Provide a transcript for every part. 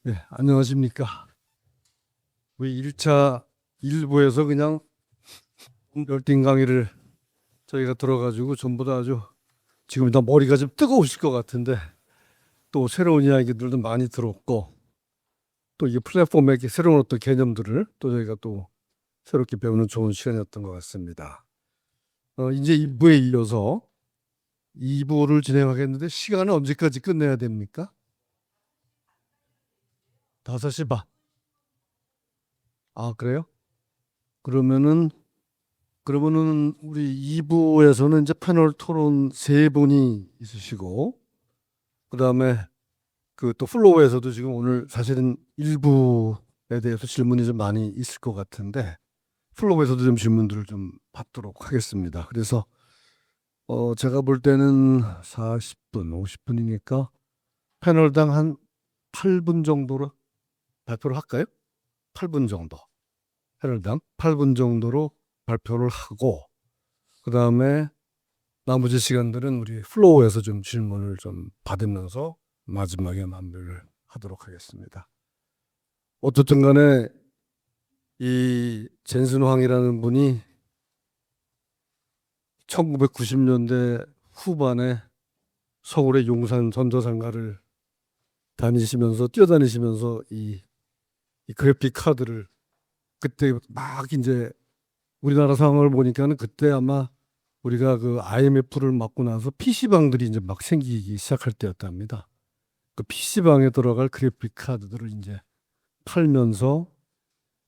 네, 안녕하십니까. 우리 1차 1부에서 그냥 열띤 강의를 저희가 들어가지고 전부 다 아주 지금 다 머리가 좀 뜨거우실 것 같은데 또 새로운 이야기들도 많이 들었고 또 이게 플랫폼의 이렇게 새로운 어떤 개념들을 또 저희가 또 새롭게 배우는 좋은 시간이었던 것 같습니다. 이제 2부에 이어서 2부를 진행하겠는데 시간은 언제까지 끝내야 됩니까? 5시 반. 아, 그래요? 그러면은 우리 2부에서는 이제 패널 토론 세 분이 있으시고 그다음에 그 또 플로우에서도 지금 오늘 사실은 일부에 대해서 질문이 좀 많이 있을 것 같은데 플로우에서도 좀 질문들을 좀 받도록 하겠습니다. 그래서 제가 볼 때는 40분, 50분이니까 패널당 한 8분 정도로 발표를 할까요? 8분 정도. 패널당 8분 정도로 발표를 하고 그다음에 나머지 시간들은 우리 플로우에서 좀 질문을 좀 받으면서 마지막에 마무리를 하도록 하겠습니다. 어쨌든 간에 이 젠슨 황이라는 분이 1990년대 후반에 서울의 용산 전자상가를 뛰어다니시면서 이 그래픽 카드를 그때 막 이제 우리나라 상황을 보니까는 그때 아마 우리가 그 IMF를 맞고 나서 PC방들이 이제 막 생기기 시작할 때였답니다. 그 PC방에 들어갈 그래픽 카드들을 이제 팔면서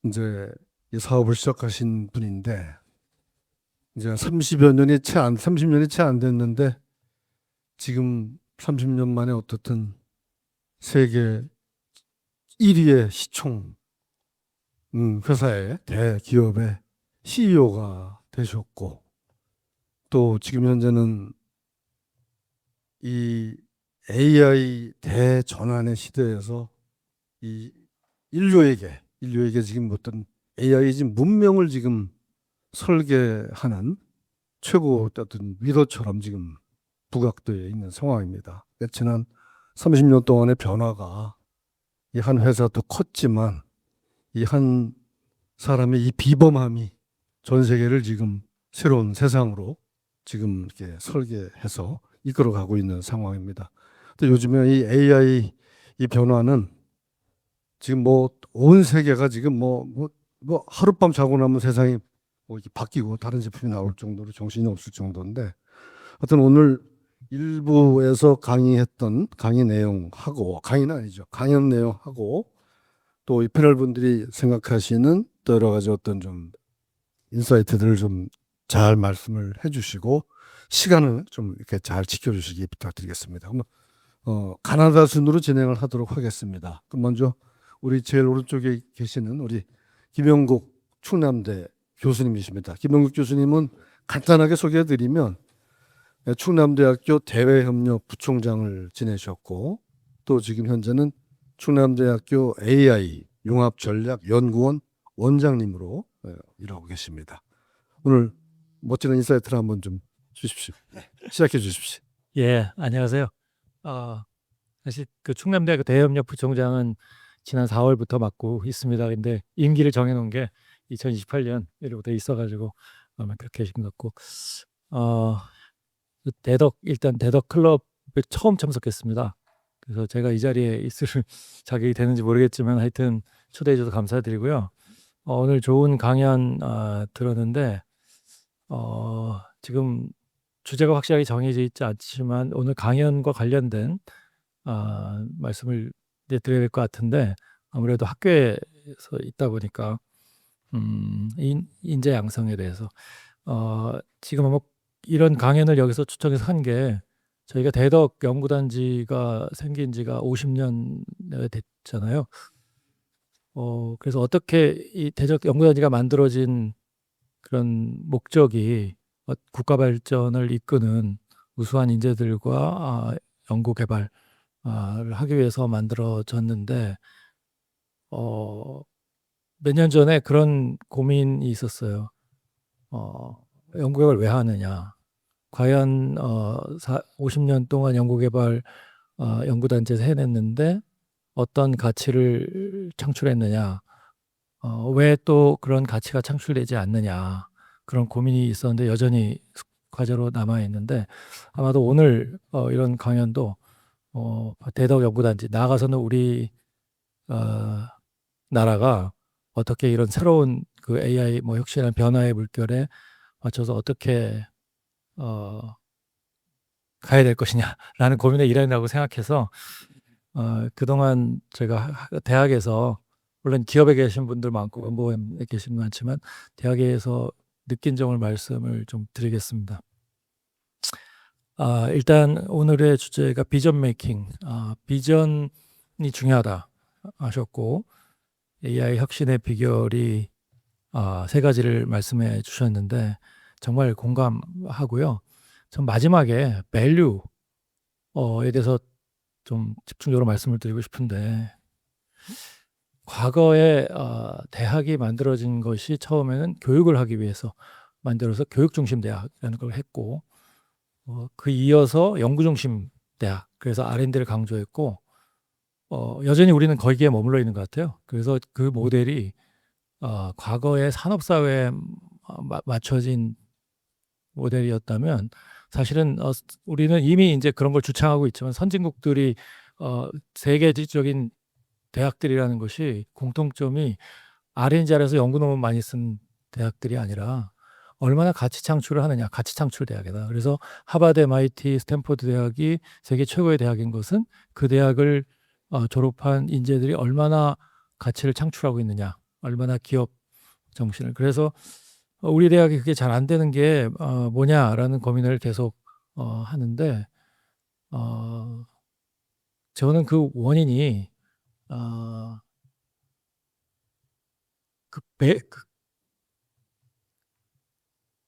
이제 이 사업을 시작하신 분인데 이제 30년이 채 안 됐는데 지금 30년 만에 어떻든 세계 1위의 시총 회사의 대기업의 CEO가 되셨고 또 지금 현재는 이 AI 대전환의 시대에서 이 인류에게 지금 어떤 AI 지금 문명을 지금 설계하는 최고 어떤 리더처럼 지금 부각되어 있는 상황입니다. 지난 30년 동안의 변화가 이 한 회사도 컸지만 이 한 사람의 이 비범함이 전 세계를 지금 새로운 세상으로 지금 이렇게 설계해서 이끌어가고 있는 상황입니다. 또 요즘에 이 AI 이 변화는 지금 뭐 온 세계가 지금 뭐 하룻밤 자고 나면 세상이 뭐 이렇게 바뀌고 다른 제품이 나올 정도로 정신이 없을 정도인데 하여튼 오늘 일부에서 강의했던 강의 내용하고 강의는 아니죠. 강연 내용하고 또 이 패널 분들이 생각하시는 또 여러 가지 어떤 좀 인사이트들을 좀 잘 말씀을 해주시고 시간을 좀 이렇게 잘 지켜주시기 부탁드리겠습니다. 그럼 가나다 순으로 진행을 하도록 하겠습니다. 그럼 먼저 우리 제일 오른쪽에 계시는 우리 김영국 충남대 교수님이십니다. 김영국 교수님은 간단하게 소개해드리면 충남대학교 대외협력 부총장을 지내셨고 또 지금 현재는 충남대학교 AI 융합전략연구원 원장님으로 일하고 계십니다. 오늘 멋진 인사이트를 한번 좀 주십시오. 시작해 주십시오. 예, 안녕하세요. 사실 그 충남대학교 대협력 부총장은 지난 4월부터 맡고 있습니다. 근데 임기를 정해놓은 게 2028년 이로부터 있어가지고 그렇게 하신 것 같고, 일단 대덕 클럽에 처음 참석했습니다. 그래서 제가 이 자리에 있을 자격이 되는지 모르겠지만 하여튼 초대해줘서 감사드리고요. 오늘 좋은 강연 들었는데 지금 주제가 확실하게 정해져 있지 않지만 오늘 강연과 관련된 말씀을 이제 드려야 될 것 같은데 아무래도 학교에서 있다 보니까 인재 양성에 대해서 지금 뭐 이런 강연을 여기서 초청해서 한 게 저희가 대덕 연구단지가 생긴 지가 50년 됐잖아요. 그래서 어떻게 이 대덕 연구단지가 만들어진 그런 목적이 국가 발전을 이끄는 우수한 인재들과 연구 개발을 하기 위해서 만들어졌는데 몇 년 전에 그런 고민이 있었어요. 연구 개발 왜 하느냐? 과연 50년 동안 연구 개발 연구단지에서 해냈는데 어떤 가치를 창출했느냐, 왜 또 그런 가치가 창출되지 않느냐, 그런 고민이 있었는데 여전히 과제로 남아 있는데, 아마도 오늘 이런 강연도 대덕 연구단지 나아가서는 우리 어, 나라가 어떻게 이런 새로운 그 AI 뭐 혁신이나 변화의 물결에 맞춰서 어떻게 어, 가야 될 것이냐라는 고민의 일환이라고 생각해서 그동안 제가 대학에서 물론 기업에 계신 분들 많고 연구원에 계신 분 많지만 대학에서 느낀 점을 말씀을 좀 드리겠습니다. 일단 오늘의 주제가 비전 메이킹, 비전이 중요하다 하셨고 AI 혁신의 비결이 세 가지를 말씀해 주셨는데 정말 공감하고요. 전 마지막에 value에 대해서 좀 집중적으로 말씀을 드리고 싶은데 과거에 대학이 만들어진 것이 처음에는 교육을 하기 위해서 만들어서 교육중심 대학이라는 걸 했고 그 이어서 연구중심 대학 그래서 R&D를 강조했고 여전히 우리는 거기에 머물러 있는 것 같아요. 그래서 그 모델이 과거의 산업사회에 맞춰진 모델이었다면 사실은 우리는 이미 이제 그런 걸 주창하고 있지만 선진국들이 세계적인 대학들이라는 것이 공통점이 R&D에서 연구 논문 많이 쓴 대학들이 아니라 얼마나 가치 창출을 하느냐, 가치 창출 대학이다. 그래서 하버드, MIT, 스탠포드 대학이 세계 최고의 대학인 것은 그 대학을 졸업한 인재들이 얼마나 가치를 창출하고 있느냐, 얼마나 기업 정신을. 그래서 우리 대학이 그게 잘 안 되는 게 뭐냐라는 고민을 계속 하는데 저는 그 원인이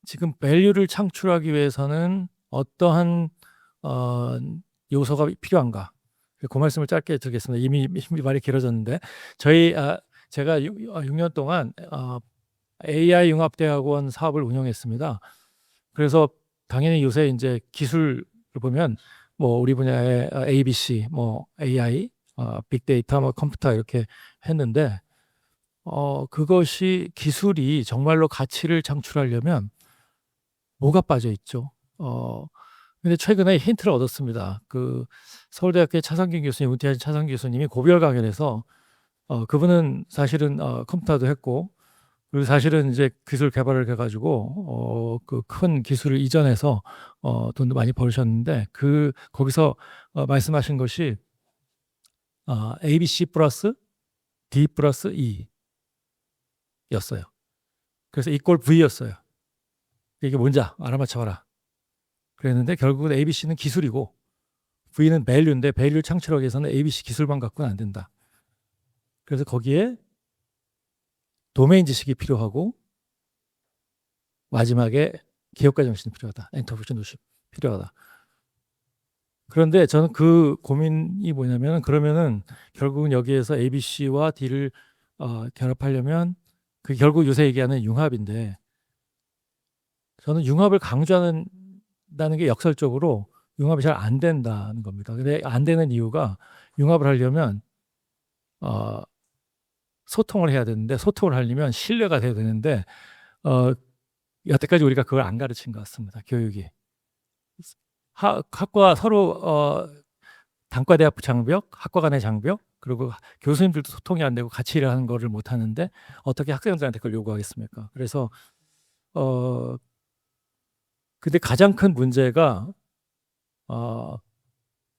지금 밸류를 창출하기 위해서는 어떠한 요소가 필요한가? 그 말씀을 짧게 드리겠습니다. 이미 말이 길어졌는데 제가 6년 동안 AI 융합대학원 사업을 운영했습니다. 그래서 당연히 요새 이제 기술을 보면 뭐 우리 분야의 ABC, 뭐 AI, 빅데이터, 뭐 컴퓨터 이렇게 했는데 그것이 기술이 정말로 가치를 창출하려면 뭐가 빠져 있죠? 근데 최근에 힌트를 얻었습니다. 그 서울대학교의 차상균 교수님, 은퇴하신 차상균 교수님이 고별 강연에서 그분은 사실은 컴퓨터도 했고 그리고 사실은 이제 기술 개발을 해가지고 그 큰 기술을 이전해서 돈도 많이 벌으셨는데 거기서 말씀하신 것이 ABC 플러스 D 플러스 E였어요. 그래서 이꼴 V였어요. 이게 뭔지 알아맞혀봐라. 그랬는데 결국은 ABC는 기술이고 V는 밸류인데 밸류를 창출하기 위해서는 ABC 기술만 갖고는 안 된다. 그래서 거기에 도메인 지식이 필요하고 마지막에 기업가 정신이 필요하다. 엔터프리너십 필요하다. 그런데 저는 그 고민이 뭐냐면 그러면은 결국은 여기에서 ABC와 D를 결합하려면 그 결국 요새 얘기하는 융합인데 저는 융합을 강조하는 게 역설적으로 융합이 잘 안 된다는 겁니다. 근데 안 되는 이유가 융합을 하려면 소통을 해야 되는데 소통을 하려면 신뢰가 돼야 되는데 여태까지 우리가 그걸 안 가르친 것 같습니다. 교육이. 학과 서로 단과대학 장벽, 학과 간의 장벽, 그리고 교수님들도 소통이 안 되고 같이 일을 하는 거를 못 하는데 어떻게 학생들한테 그걸 요구하겠습니까? 그래서 근데 가장 큰 문제가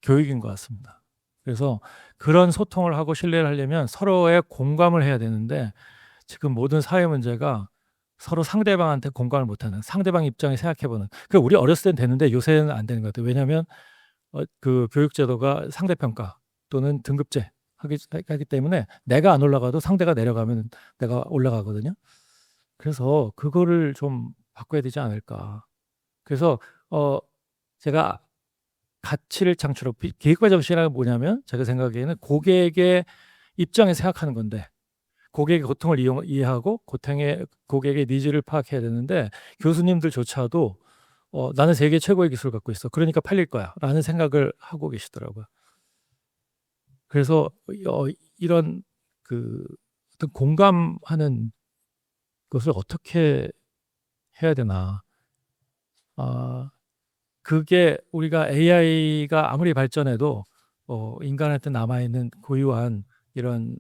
교육인 것 같습니다. 그래서 그런 소통을 하고 신뢰를 하려면 서로의 공감을 해야 되는데 지금 모든 사회 문제가 서로 상대방한테 공감을 못하는 상대방 입장에 생각해보는 그 우리 어렸을 땐 되는데 요새는 안 되는 것 같아요. 왜냐하면 그 교육제도가 상대평가 또는 등급제 하기 때문에 내가 안 올라가도 상대가 내려가면 내가 올라가거든요. 그래서 그거를 좀 바꿔야 되지 않을까. 그래서 제가 가치를 창출하고 기획과 정신이란 뭐냐면 제가 생각에는 고객의 입장에 생각하는 건데 고객의 고통을 이해하고 고객의 니즈를 파악해야 되는데 교수님들조차도 나는 세계 최고의 기술을 갖고 있어. 그러니까 팔릴 거야. 라는 생각을 하고 계시더라고요. 그래서 이런 그 어떤 공감하는 것을 어떻게 해야 되나. 그게 우리가 AI가 아무리 발전해도 인간한테 남아있는 고유한 이런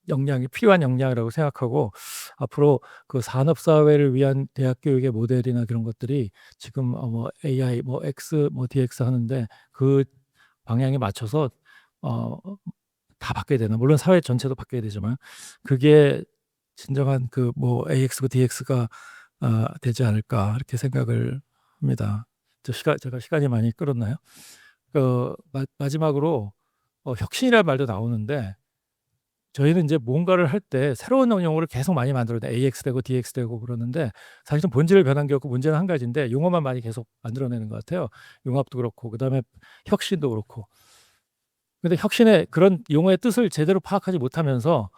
역량이 필요한 역량이라고 생각하고, 앞으로 그 산업 사회를 위한 대학 교육의 모델이나 그런 것들이 지금 뭐 AI 뭐 X 뭐 DX 하는데 그 방향에 맞춰서 다 바뀌어야 되나. 물론 사회 전체도 바뀌어야 되지만 그게 진정한 그 뭐 AX고 DX가 되지 않을까 이렇게 생각을 합니다. 제가 시간이 많이 끌었나요? 마지막으로 혁신이라는 말도 나오는데, 저희는 이제 뭔가를 할 때 새로운 용어를 계속 많이 만들어요. AX 되고 DX 되고 그러는데 사실은 본질을 변한 게 없고 문제는 한 가지인데 용어만 많이 계속 만들어내는 것 같아요. 융합도 그렇고 그다음에 혁신도 그렇고. 근데 혁신의 그런 용어의 뜻을 제대로 파악하지 못하면서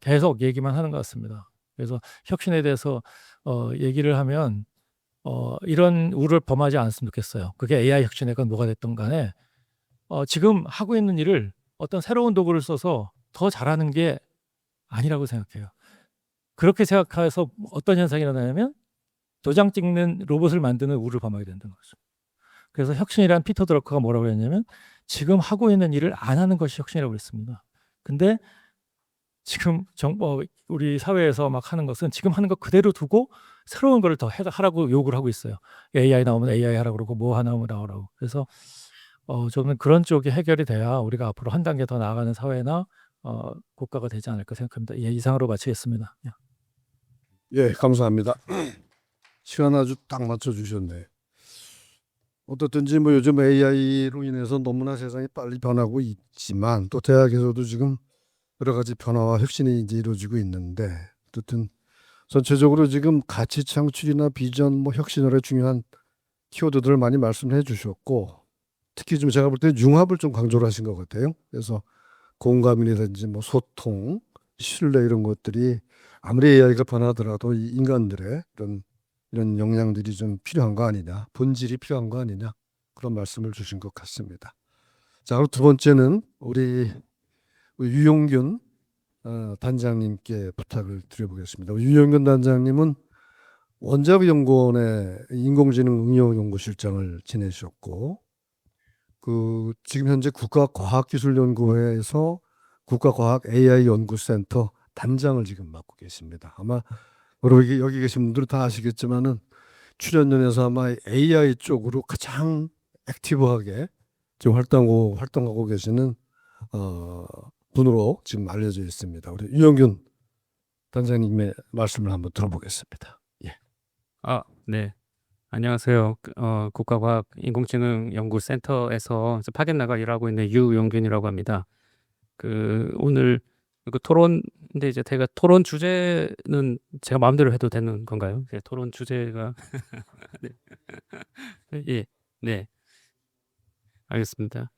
계속 얘기만 하는 것 같습니다. 그래서 혁신에 대해서 얘기를 하면 이런 우를 범하지 않았으면 좋겠어요. 그게 AI 혁신이건 뭐가 됐든 간에 지금 하고 있는 일을 어떤 새로운 도구를 써서 더 잘하는 게 아니라고 생각해요. 그렇게 생각해서 어떤 현상이 일어나냐면 도장 찍는 로봇을 만드는 우를 범하게 된다는 거죠. 그래서 혁신이란 피터 드러커가 뭐라고 했냐면 지금 하고 있는 일을 안 하는 것이 혁신이라고 했습니다. 근데 지금 우리 사회에서 막 하는 것은 지금 하는 거 그대로 두고 새로운 거를 더 하라고 요구를 하고 있어요. AI 나오면 AI 하라고 그러고 뭐 하나 나오면 나오라고. 그래서 저는 그런 쪽이 해결이 돼야 우리가 앞으로 한 단계 더 나아가는 사회나 국가가 되지 않을까 생각합니다. 예, 이상으로 마치겠습니다. 예. 예, 감사합니다. 시간 아주 딱 맞춰주셨네. 어떻든지 뭐 요즘 AI로 인해서 너무나 세상이 빨리 변하고 있지만 또 대학에서도 지금 여러 가지 변화와 혁신이 이제 이루어지고 있는데, 어쨌든 전체적으로 지금 가치 창출이나 비전, 뭐 혁신을 중요한 키워드들을 많이 말씀해 주셨고, 특히 좀 제가 볼 때 융합을 좀 강조를 하신 것 같아요. 그래서 공감이라든지 뭐 소통, 신뢰 이런 것들이 아무리 AI가 변하더라도 이 인간들의 이런 역량들이 좀 필요한 거 아니냐, 본질이 필요한 거 아니냐, 그런 말씀을 주신 것 같습니다. 자, 그리고 두 번째는 우리 유용균 단장님께 부탁을 드려보겠습니다. 유용균 단장님은 원자부연구원의 인공지능 응용연구실장을 지내셨고, 지금 현재 국가과학기술연구회에서 국가과학 AI 연구센터 단장을 지금 맡고 계십니다. 아마 여기 계신 분들은 다 아시겠지만은 출연연에서 아마 AI 쪽으로 가장 액티브하게 지금 활동하고 계시는 분으로 지금 알려져 있습니다. 우리 유영균 단장님의 말씀을 한번 들어보겠습니다. 예. 네. 안녕하세요. 국가과학인공지능연구센터에서 파견 나가 일하고 있는 유용균이라고 합니다. 오늘 토론인데 이제 제가 토론 주제는 제가 마음대로 해도 되는 건가요? 토론 주제가 네. 예. 네. 알겠습니다.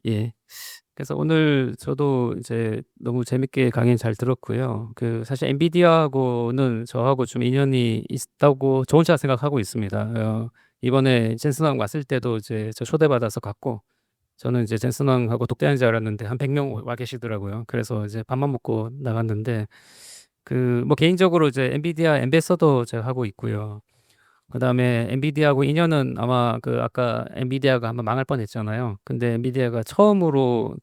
예. 그래서 오늘 저도 이제 너무 재밌게 강의 잘 들었고요. 사실 엔비디아하고는 저하고 좀 인연이 있다고 저 혼자 생각하고 있습니다. 이번에 젠슨왕 왔을 때도 이제 저 초대받아서 갔고, 저는 이제 젠슨왕하고 독대하는 줄 알았는데 한 100명 와 계시더라고요. 그래서 이제 밥만 먹고 나갔는데, 뭐 개인적으로 이제 엔비디아 앰베서더 제가 하고 있고요. 그다음에 엔비디아하고 인연은 아마 아까 엔비디아가 한번 망할 뻔했잖아요. 근데 엔비디아가 처음으로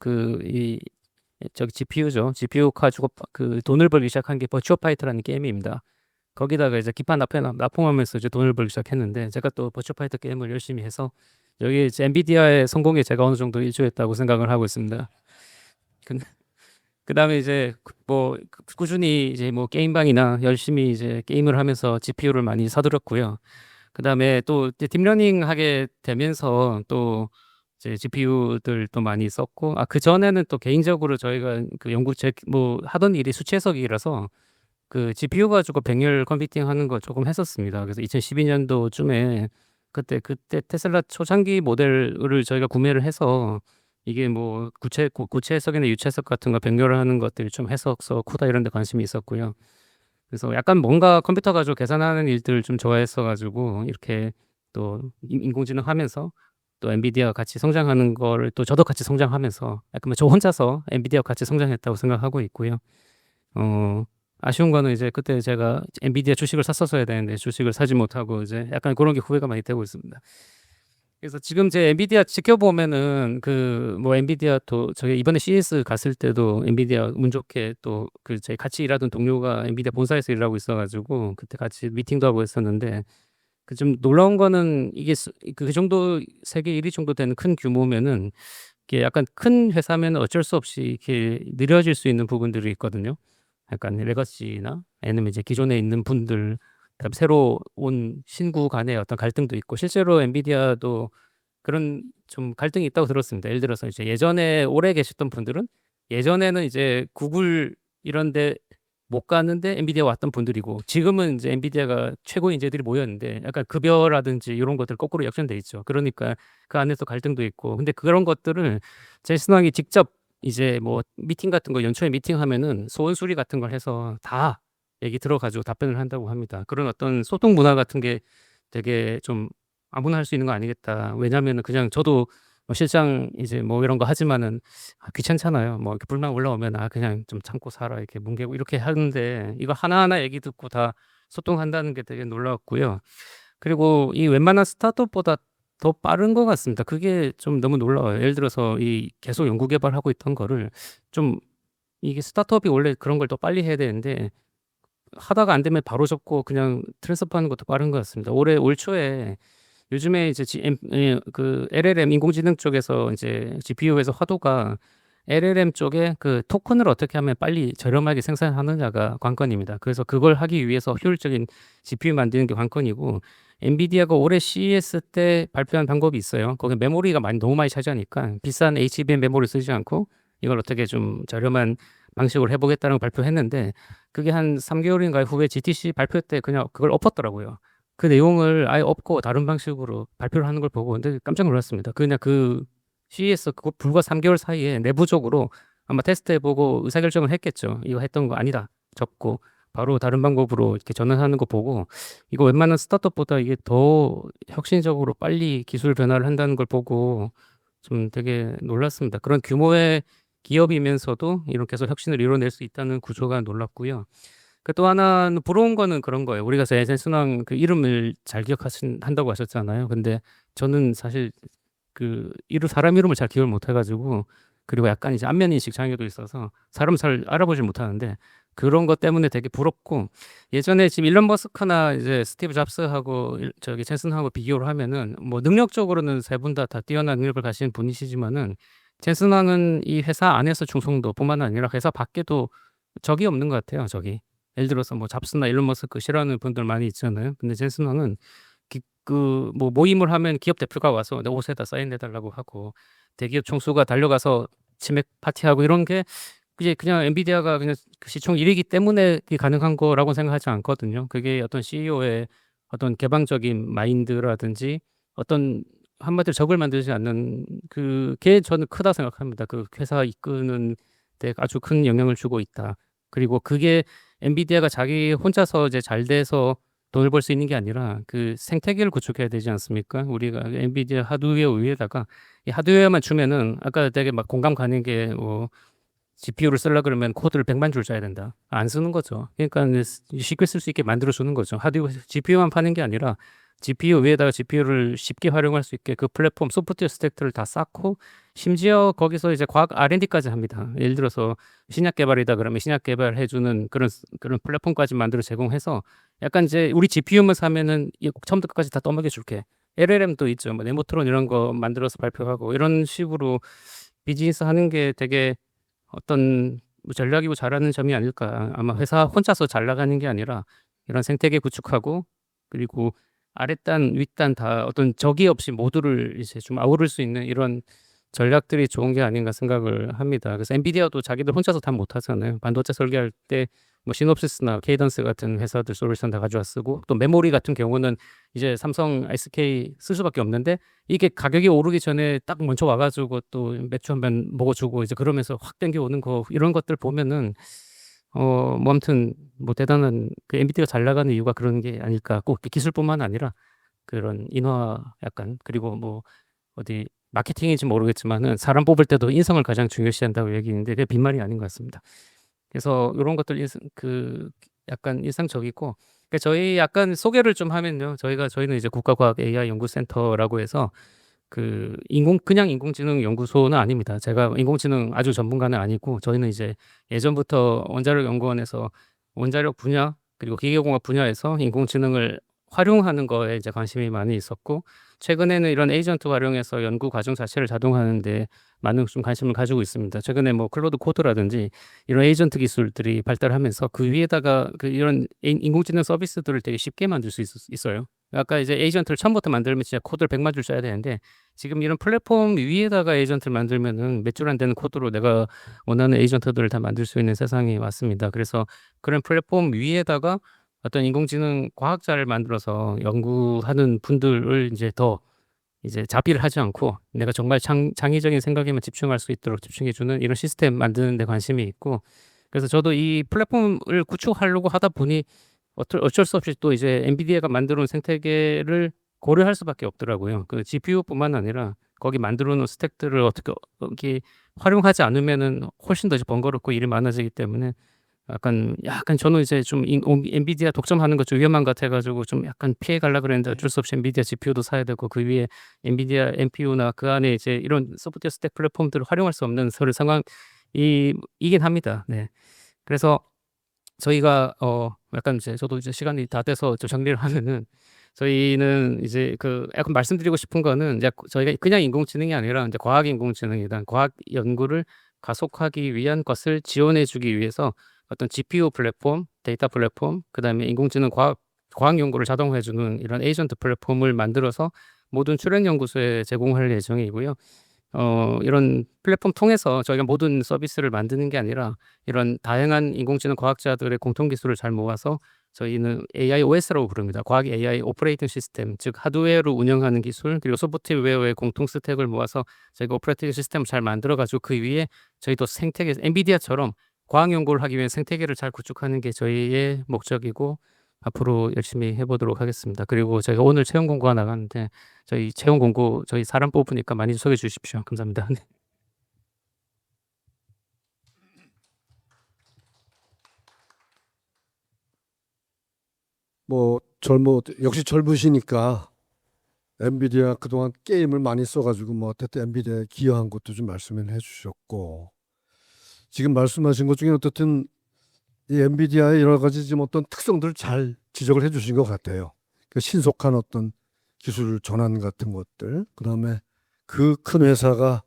저기 GPU죠. GPU 가지고 돈을 벌기 시작한 게 버추어 파이터라는 게임입니다. 거기다가 이제 기판 납품하면서 이제 돈을 벌기 시작했는데, 제가 또 버추어 파이터 게임을 열심히 해서 여기 이제 엔비디아의 성공에 제가 어느 정도 일조했다고 생각을 하고 있습니다. 그다음에 이제 뭐 꾸준히 이제 뭐 게임방이나 열심히 이제 게임을 하면서 GPU를 많이 사들였고요. 그다음에 또 이제 딥러닝 하게 되면서 또 이제 GPU들도 많이 썼고, 그 전에는 또 개인적으로 저희가 뭐 하던 일이 수치 해석이라서 GPU 가지고 백열 컴퓨팅 하는 거 조금 했었습니다. 그래서 2012년도쯤에 그때 테슬라 초창기 모델을 저희가 구매를 해서 이게 뭐 고체 해석이나 유체 해석 같은 거 백열을 하는 것들 좀 해석서 코다 이런 데 관심이 있었고요. 그래서 약간 뭔가 컴퓨터 가지고 계산하는 일들을 좀 좋아했어 가지고 이렇게 또 인공지능 하면서 또 엔비디아가 같이 성장하는 거를 또 저도 같이 성장하면서 약간 저 혼자서 엔비디아와 같이 성장했다고 생각하고 있고요. 아쉬운 거는 이제 그때 제가 엔비디아 주식을 샀었어야 되는데 주식을 사지 못하고 이제 약간 그런 게 후회가 많이 되고 있습니다. 그래서 지금 제 엔비디아 지켜보면은 그 뭐 엔비디아 또 저희 이번에 CES 갔을 때도 엔비디아 운 좋게 또 그 저희 같이 일하던 동료가 엔비디아 본사에서 일하고 있어가지고 그때 같이 미팅도 하고 했었는데 그 좀 놀라운 거는 이게 그 정도 세계 1위 정도 되는 큰 규모면은 이게 약간 큰 회사면 어쩔 수 없이 이렇게 느려질 수 있는 부분들이 있거든요. 약간 레거시나 아니면 이제 기존에 있는 분들, 그다음에 새로 온 신구 간의 어떤 갈등도 있고 실제로 엔비디아도 그런 좀 갈등이 있다고 들었습니다. 예를 들어서 이제 예전에 오래 계셨던 분들은 예전에는 이제 구글 이런 데 못 갔는데 엔비디아 왔던 분들이고 지금은 이제 엔비디아가 최고 인재들이 모였는데 약간 급여라든지 이런 것들 거꾸로 역전돼 있죠. 그러니까 그 안에서 갈등도 있고 근데 그런 것들을 제이슨 황이 직접 이제 뭐 미팅 같은 거 연초에 미팅하면은 소원수리 같은 걸 해서 다 얘기 들어가지고 답변을 한다고 합니다. 그런 어떤 소통 문화 같은 게 되게 좀 아무나 할 수 있는 거 아니겠다. 왜냐면은 그냥 저도 뭐 실장 이제 뭐 이런 거 하지만은 귀찮잖아요. 뭐 이렇게 불만 올라오면 그냥 좀 참고 살아 이렇게 뭉개고 이렇게 하는데 이거 하나하나 얘기 듣고 다 소통한다는 게 되게 놀라웠고요. 그리고 이 웬만한 스타트업보다 더 빠른 것 같습니다. 그게 좀 너무 놀라워요. 예를 들어서 이 계속 연구 개발하고 있던 거를 좀 이게 스타트업이 원래 그런 걸 더 빨리 해야 되는데 하다가 안 되면 바로 접고 그냥 트랜스퍼하는 것도 빠른 것 같습니다. 올해 올 초에 요즘에 이제 그 LLM 인공지능 쪽에서 이제 GPU에서 화두가 LLM 쪽에 그 토큰을 어떻게 하면 빨리 저렴하게 생산하느냐가 관건입니다. 그래서 그걸 하기 위해서 효율적인 GPU 만드는 게 관건이고 엔비디아가 올해 CES 때 발표한 방법이 있어요. 거기 메모리가 너무 많이 차지하니까 비싼 HBM 메모리 쓰지 않고 이걸 어떻게 좀 저렴한 방식으로 해보겠다는 걸 발표했는데 그게 한 3개월인가 후에 GTC 발표 때 그냥 그걸 엎었더라고요. 그 내용을 아예 엎고 다른 방식으로 발표를 하는 걸 보고 근데 깜짝 놀랐습니다. 그냥 그 CES 그거 불과 3개월 사이에 내부적으로 아마 테스트해보고 의사결정을 했겠죠. 이거 했던 거 아니다. 접고 바로 다른 방법으로 이렇게 전환하는 거 보고 이거 웬만한 스타트업보다 이게 더 혁신적으로 빨리 기술 변화를 한다는 걸 보고 좀 되게 놀랐습니다. 그런 규모의 기업이면서도 이런 계속 혁신을 이뤄낼 수 있다는 구조가 놀랍고요. 그 또 하나는 부러운 거는 그런 거예요. 우리가 제이슨 순왕 그 이름을 잘 기억한다고 하셨잖아요. 근데 저는 사실 그 사람 이름을 잘 기억을 못 해가지고 그리고 약간 이제 안면 인식 장애도 있어서 사람 잘 알아보질 못하는데 그런 것 때문에 되게 부럽고 예전에 지금 일론 머스크나 이제 스티브 잡스하고 저기 젠슨하고 비교를 하면은 뭐 능력적으로는 세 분 다 뛰어난 능력을 가진 분이시지만은 젠슨 황은 이 회사 안에서 충성도뿐만 아니라 회사 밖에도 적이 없는 것 같아요. 적이 예를 들어서 뭐 잡스나 일론 머스크 싫어하는 분들 많이 있잖아요. 근데 젠슨 황은 그 뭐 모임을 하면 기업 대표가 와서 내 옷에다 사인해 달라고 하고 대기업 총수가 달려가서 치맥 파티하고 이런 게 이제 그냥 엔비디아가 그냥 그 시총 1위이기 때문에 그게 가능한 거라고 생각하지 않거든요. 그게 어떤 CEO의 어떤 개방적인 마인드라든지 어떤 한마디로 적을 만들지 않는 그게 저는 크다 생각합니다. 그 회사 이끄는 데 아주 큰 영향을 주고 있다. 그리고 그게 엔비디아가 자기 혼자서 이제 잘 돼서 돈을 벌 수 있는 게 아니라 그 생태계를 구축해야 되지 않습니까? 우리가 엔비디아 하드웨어 위에다가 이 하드웨어만 주면은 아까 되게 막 공감 가는 게 뭐 GPU를 쓰려 그러면 코드를 100만 줄 짜야 된다. 안 쓰는 거죠. 그러니까 쉽게 쓸 수 있게 만들어 주는 거죠. 하드웨어 GPU만 파는 게 아니라 GPU 위에다가 GPU를 쉽게 활용할 수 있게 그 플랫폼 소프트웨어 스택들을 다 쌓고 심지어 거기서 이제 과학 R&D까지 합니다. 예를 들어서 신약 개발이다 그러면 신약 개발해 주는 그런 플랫폼까지 만들어 제공해서 약간 이제 우리 GPU만 사면은 처음부터 끝까지 다 떠먹여 줄게. LLM도 있죠. 뭐 네모트론 이런 거 만들어서 발표하고 이런 식으로 비즈니스 하는 게 되게 어떤 뭐 전략이고 잘하는 점이 아닐까. 아마 회사 혼자서 잘 나가는 게 아니라 이런 생태계 구축하고 그리고 아랫단, 윗단 다 어떤 적이 없이 모두를 이제 좀 아우를 수 있는 이런 전략들이 좋은 게 아닌가 생각을 합니다. 그래서 엔비디아도 자기들 혼자서 다 못하잖아요. 반도체 설계할 때 뭐 시놉시스나 케이던스 같은 회사들 솔루션 다 가져와 쓰고 또 메모리 같은 경우는 이제 삼성 SK 쓸 수밖에 없는데 이게 가격이 오르기 전에 딱 먼저 와가지고 또 매출 한번 먹어주고 이제 그러면서 확 땡겨오는 거 이런 것들 보면은 뭐 아무튼 뭐 대단한 그 엔비디아가 잘 나가는 이유가 그런 게 아닐까. 꼭 기술뿐만 아니라 그런 인화 약간 그리고 뭐 어디 마케팅인지 모르겠지만은 사람 뽑을 때도 인성을 가장 중요시한다고 얘기했는데 그게 빈말이 아닌 것 같습니다. 그래서 요런 것들 약간 일상적이고 저희 약간 소개를 좀 하면요. 저희는 이제 국가과학 AI 연구센터라고 해서 그냥 인공지능 연구소는 아닙니다. 제가 인공지능 아주 전문가는 아니고 저희는 이제 예전부터 원자력연구원에서 원자력 분야 그리고 기계공학 분야에서 인공지능을 활용하는 거에 이제 관심이 많이 있었고 최근에는 이런 에이전트 활용해서 연구 과정 자체를 자동화하는 데 많은 좀 관심을 가지고 있습니다. 최근에 뭐 클로드 코드라든지 이런 에이전트 기술들이 발달하면서 그 위에다가 이런 인공지능 서비스들을 되게 쉽게 만들 수 있어요. 아까 이제 에이전트를 처음부터 만들면 진짜 코드를 100만 줄 써야 되는데 지금 이런 플랫폼 위에다가 에이전트를 만들면은 몇 줄 안 되는 코드로 내가 원하는 에이전트들을 다 만들 수 있는 세상이 왔습니다. 그래서 그런 플랫폼 위에다가 어떤 인공지능 과학자를 만들어서 연구하는 분들을 이제 더 이제 자비를 하지 않고 내가 정말 창의적인 생각에만 집중할 수 있도록 집중해 주는 이런 시스템 만드는 데 관심이 있고 그래서 저도 이 플랫폼을 구축하려고 하다 보니 어쩔 수 없이 또 이제 엔비디아가 만들어 놓은 생태계를 고려할 수밖에 없더라고요. 그 GPU뿐만 아니라 거기 만들어 놓은 스택들을 어떻게 활용하지 않으면은 훨씬 더 이제 번거롭고 일이 많아지기 때문에 약간 저는 이제 좀 엔비디아 독점하는 거 좀 위험한 것 같아 가지고 좀 약간 피해 가려고 그랬는데 어쩔 수 없이 엔비디아 GPU도 사야 되고 그 위에 엔비디아 NPU나 그 안에 이제 이런 소프트웨어 스택 플랫폼들을 활용할 수 없는 상황이 이긴 합니다. 네. 그래서 저희가 약간 이제 저도 이제 시간이 다 돼서 좀 정리를 하면은 저희는 이제 약간 말씀드리고 싶은 거는 이제 저희가 그냥 인공지능이 아니라 이제 과학 인공지능이다. 과학 연구를 가속하기 위한 것을 지원해 주기 위해서 어떤 GPU 플랫폼, 데이터 플랫폼, 그다음에 인공지능 과학 연구를 자동화해 주는 이런 에이전트 플랫폼을 만들어서 모든 출연 연구소에 제공할 예정이고요. 이런 플랫폼 통해서 저희가 모든 서비스를 만드는 게 아니라 이런 다양한 인공지능 과학자들의 공통 기술을 잘 모아서 저희는 AIOS라고 부릅니다. 과학 AI 오퍼레이팅 시스템, 즉 하드웨어로 운영하는 기술 그리고 소프트웨어의 공통 스택을 모아서 저희가 오퍼레이팅 시스템을 잘 만들어 가지고 그 위에 저희도 생태계 엔비디아처럼 과학 연구를 하기 위해 생태계를 잘 구축하는 게 저희의 목적이고 앞으로 열심히 해보도록 하겠습니다. 그리고 저희가 오늘 채용 공고가 나갔는데 저희 채용 공고 저희 사람 뽑으니까 많이 소개해 주십시오. 감사합니다. 네. 뭐 역시 젊으시니까 엔비디아 그동안 게임을 많이 써가지고 뭐 어쨌든 엔비디아에 기여한 것도 좀 말씀을 해주셨고 지금 말씀하신 것 중에 어쨌든 이 엔비디아의 여러 가지 지금 어떤 특성들을 잘 지적을 해주신 것 같아요. 그 신속한 어떤 기술 전환 같은 것들, 그다음에 그 큰 회사가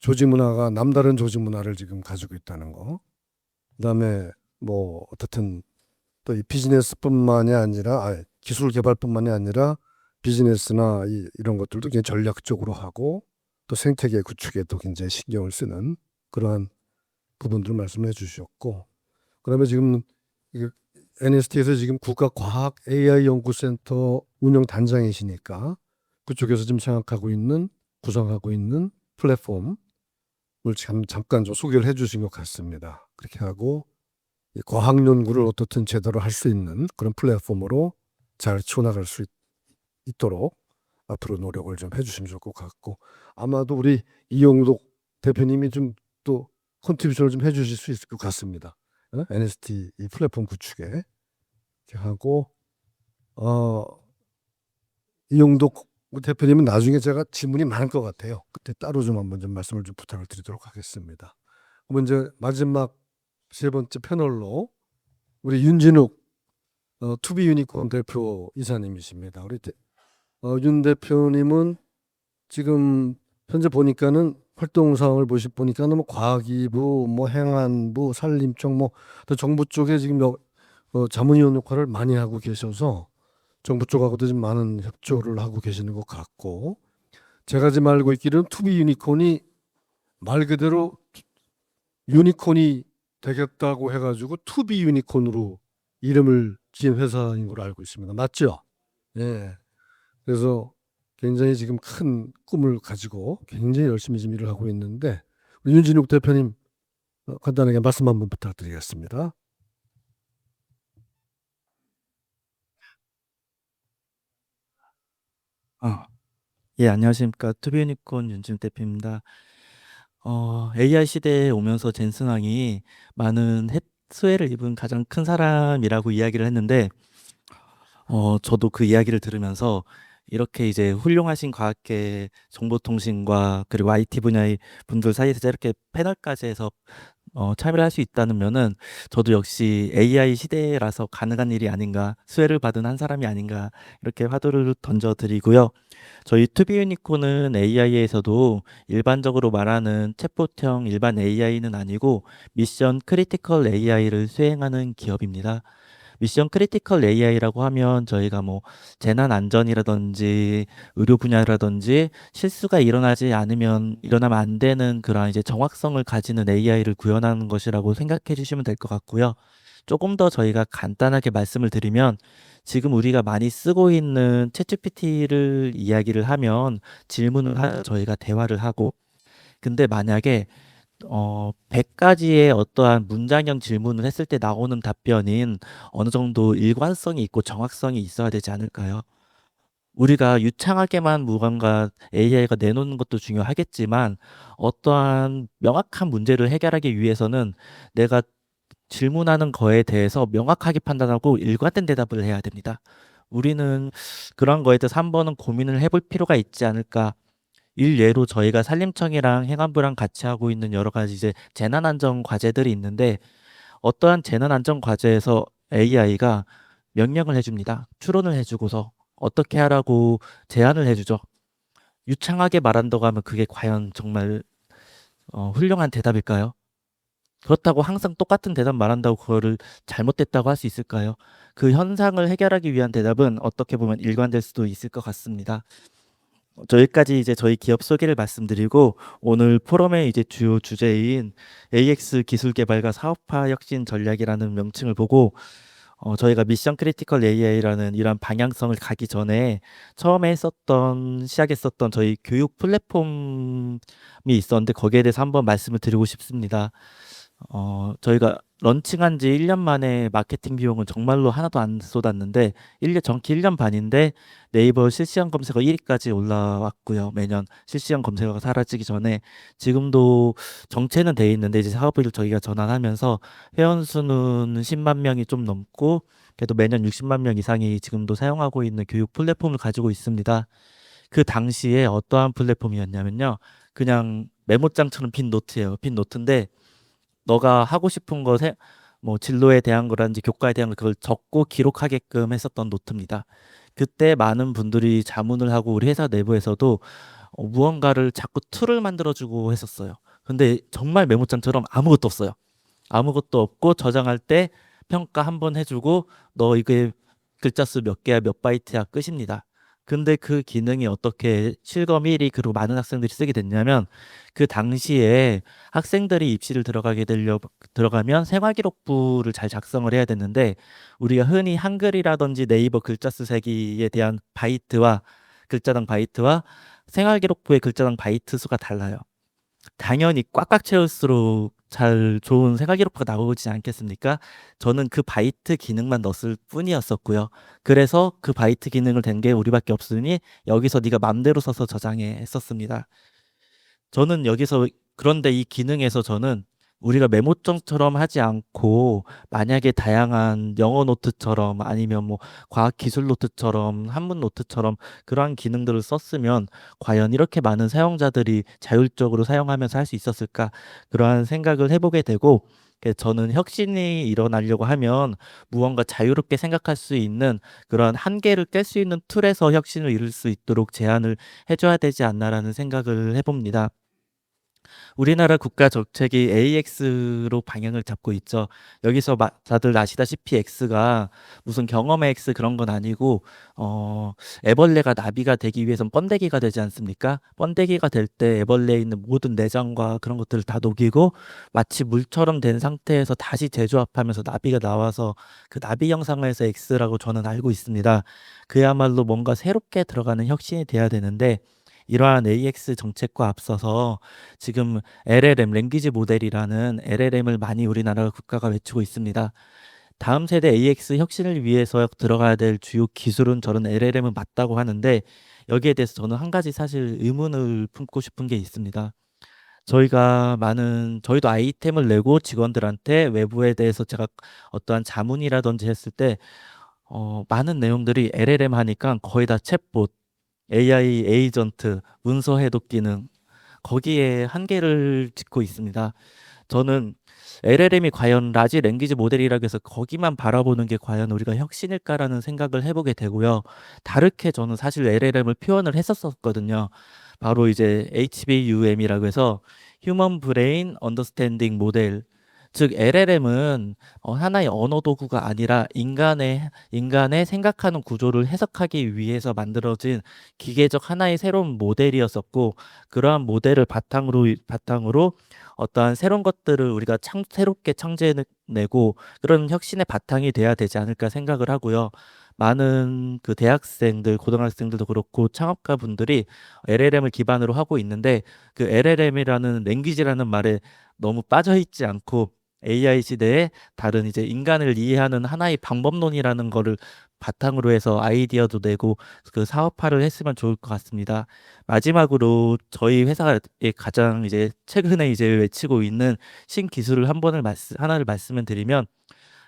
조직 문화가 남다른 조직 문화를 지금 가지고 있다는 거, 그다음에 뭐 어떻든 또 이 비즈니스뿐만이 아니라 기술 개발뿐만이 아니라 비즈니스나 이런 것들도 굉장히 전략적으로 하고 또 생태계 구축에도 굉장히 신경을 쓰는 그러한 부분들을 말씀해 주셨고 그다음에 지금 NST에서 지금 국가과학 AI 연구센터 운영 단장이시니까 그쪽에서 지금 구성하고 있는 플랫폼을 잠깐 좀 소개를 해주신 것 같습니다. 그렇게 하고 이 과학 연구를 어떻든 제대로 할 수 있는 그런 플랫폼으로 잘 키워나갈 수 있도록 앞으로 노력을 좀 해주시면 좋을 것 같고 아마도 우리 이용독 대표님이 좀 또 컨트리뷰션을 좀 해주실 수 있을 것 같습니다. NST 이 플랫폼 구축에 이렇게 하고 이용독 대표님은 나중에 제가 질문이 많을 것 같아요. 그때 따로 좀 한번 좀 말씀을 좀 부탁을 드리도록 하겠습니다. 그러면 이제 마지막 세 번째 패널로 우리 윤진욱 투비 유니콘 대표 이사님이십니다. 우리 윤 대표님은 지금 현재 보니까는 활동 사항을 보니까는 뭐 과학이부, 뭐 행안부, 산림청, 뭐 또 정부 쪽에 지금 자문위원 역할을 많이 하고 계셔서 정부 쪽하고도 좀 많은 협조를 하고 계시는 것 같고 제가 지금 알고 있기로는 투비 유니콘이 말 그대로 유니콘이 되겠다고 해가지고 투비 유니콘으로 이름을 지은 회사인 걸로 알고 있습니다. 맞죠? 예. 그래서 굉장히 지금 큰 꿈을 가지고 굉장히 열심히 지금 일을 하고 있는데 우리 윤진욱 대표님 간단하게 말씀 한번 부탁드리겠습니다. 예, 안녕하십니까. 투비유니콘 윤준 대표입니다. AI 시대에 오면서 젠슨왕이 많은 수혜를 입은 가장 큰 사람이라고 이야기를 했는데, 저도 그 이야기를 들으면서 이렇게 이제 훌륭하신 과학계 정보통신과 그리고 IT 분야의 분들 사이에서 이렇게 패널까지 해서 참여를 할 수 있다는 면은 저도 역시 AI 시대라서 가능한 일이 아닌가, 수혜를 받은 한 사람이 아닌가, 이렇게 화두를 던져드리고요. 저희 투비유니콘은 AI에서도 일반적으로 말하는 챗봇형 일반 AI는 아니고 미션 크리티컬 AI를 수행하는 기업입니다. 미션 크리티컬 AI라고 하면 저희가 뭐 재난 안전이라든지 의료 분야라든지 실수가 일어나면 안 되는 그런 이제 정확성을 가지는 AI를 구현하는 것이라고 생각해 주시면 될 것 같고요. 조금 더 저희가 간단하게 말씀을 드리면 지금 우리가 많이 쓰고 있는 챗GPT를 이야기를 하면 질문을 하면 저희가 대화를 하고, 근데 만약에 100가지의 어떠한 문장형 질문을 했을 때 나오는 답변인 어느 정도 일관성이 있고 정확성이 있어야 되지 않을까요? 우리가 유창하게만 무언가 AI가 내놓는 것도 중요하겠지만 어떠한 명확한 문제를 해결하기 위해서는 내가 질문하는 거에 대해서 명확하게 판단하고 일관된 대답을 해야 됩니다. 우리는 그런 거에 대해서 한 번은 고민을 해볼 필요가 있지 않을까. 일례로 저희가 산림청이랑 행안부랑 같이 하고 있는 여러 가지 이제 재난안전 과제들이 있는데 어떠한 재난안전 과제에서 AI가 명령을 해줍니다. 추론을 해주고서 어떻게 하라고 제안을 해주죠. 유창하게 말한다고 하면 그게 과연 정말 훌륭한 대답일까요? 그렇다고 항상 똑같은 대답 말한다고 그거를 잘못됐다고 할 수 있을까요? 그 현상을 해결하기 위한 대답은 어떻게 보면 일관될 수도 있을 것 같습니다. 저기까지 이제 저희 기업 소개를 말씀드리고 오늘 포럼의 이제 주요 주제인 AX 기술 개발과 사업화 혁신 전략이라는 명칭을 보고 저희가 미션 크리티컬 AI라는 이런 방향성을 가기 전에 처음에 시작했었던 저희 교육 플랫폼이 있었는데 거기에 대해서 한번 말씀을 드리고 싶습니다. 저희가 런칭한 지 1년 만에 마케팅 비용은 정말로 하나도 안 쏟았는데 정기 1년 반인데 네이버 실시간 검색어 1위까지 올라왔고요. 매년 실시간 검색어가 사라지기 전에 지금도 정체는 돼 있는데 이제 사업을 저희가 전환하면서 회원 수는 10만 명이 좀 넘고 그래도 매년 60만 명 이상이 지금도 사용하고 있는 교육 플랫폼을 가지고 있습니다. 그 당시에 어떠한 플랫폼이었냐면요. 그냥 메모장처럼 빈 노트예요. 빈 노트인데 너가 하고 싶은 것에 뭐 진로에 대한 거라든지 교과에 대한 걸 그걸 적고 기록하게끔 했었던 노트입니다. 그때 많은 분들이 자문을 하고 우리 회사 내부에서도 무언가를 자꾸 툴을 만들어주고 했었어요. 근데 정말 메모장처럼 아무것도 없어요. 아무것도 없고 저장할 때 평가 한 번 해주고 너 이게 글자 수 몇 개야 몇 바이트야 끝입니다. 근데 그 기능이 어떻게 실검 1위 그리고 많은 학생들이 쓰게 됐냐면 그 당시에 학생들이 입시를 들어가면 생활기록부를 잘 작성을 해야 됐는데 우리가 흔히 한글이라든지 네이버 글자 수 세기에 대한 바이트와 글자당 바이트와 생활기록부의 글자당 바이트 수가 달라요. 당연히 꽉꽉 채울수록 잘 좋은 생활기록부가 나오지 않겠습니까? 저는 그 바이트 기능만 넣었을 뿐이었었고요. 그래서 그 바이트 기능을 댄 게 우리밖에 없으니 여기서 네가 맘대로 써서 저장해 했었습니다. 저는 그런데 이 기능에서 저는 우리가 메모장처럼 하지 않고 만약에 다양한 영어 노트처럼 아니면 뭐 과학 기술 노트처럼 한문 노트처럼 그러한 기능들을 썼으면 과연 이렇게 많은 사용자들이 자율적으로 사용하면서 할 수 있었을까 그러한 생각을 해보게 되고 저는 혁신이 일어나려고 하면 무언가 자유롭게 생각할 수 있는 그런 한계를 깰 수 있는 툴에서 혁신을 이룰 수 있도록 제안을 해줘야 되지 않나라는 생각을 해봅니다. 우리나라 국가 정책이 AX로 방향을 잡고 있죠. 여기서 다들 아시다시피 X가 무슨 경험의 X 그런 건 아니고 애벌레가 나비가 되기 위해선 번데기가 되지 않습니까? 번데기가 될 때 애벌레에 있는 모든 내장과 그런 것들을 다 녹이고 마치 물처럼 된 상태에서 다시 재조합하면서 나비가 나와서 그 나비 형상을 해서 X라고 저는 알고 있습니다. 그야말로 뭔가 새롭게 들어가는 혁신이 돼야 되는데 이러한 AX 정책과 앞서서 지금 LLM 랭귀지 모델이라는 LLM을 많이 우리나라 국가가 외치고 있습니다. 다음 세대 AX 혁신을 위해서 들어가야 될 주요 기술은 저는 LLM은 맞다고 하는데 여기에 대해서 저는 한 가지 사실 의문을 품고 싶은 게 있습니다. 저희도 아이템을 내고 직원들한테 외부에 대해서 제가 어떠한 자문이라든지 했을 때 많은 내용들이 LLM 하니까 거의 다 챗봇, AI 에이전트, 문서 해독 기능 거기에 한계를 짓고 있습니다. 저는 LLM이 과연 라지 랭귀지 모델이라고 해서 거기만 바라보는 게 과연 우리가 혁신일까라는 생각을 해보게 되고요. 다르게 저는 사실 LLM을 표현을 했었거든요. 바로 이제 HBUM이라고 해서 Human Brain Understanding Model. 즉 LLM은 하나의 언어 도구가 아니라 인간의 생각하는 구조를 해석하기 위해서 만들어진 기계적 하나의 새로운 모델이었었고, 그러한 모델을 바탕으로 어떠한 새로운 것들을 우리가 새롭게 창제해내고 그런 혁신의 바탕이 돼야 되지 않을까 생각을 하고요. 많은 그 대학생들, 고등학생들도 그렇고 창업가 분들이 LLM을 기반으로 하고 있는데 그 LLM이라는 랭귀지라는 말에 너무 빠져 있지 않고 AI 시대에 다른 이제 인간을 이해하는 하나의 방법론이라는 거를 바탕으로 해서 아이디어도 내고 그 사업화를 했으면 좋을 것 같습니다. 마지막으로 저희 회사에 가장 이제 최근에 이제 외치고 있는 신기술을 하나를 말씀을 드리면,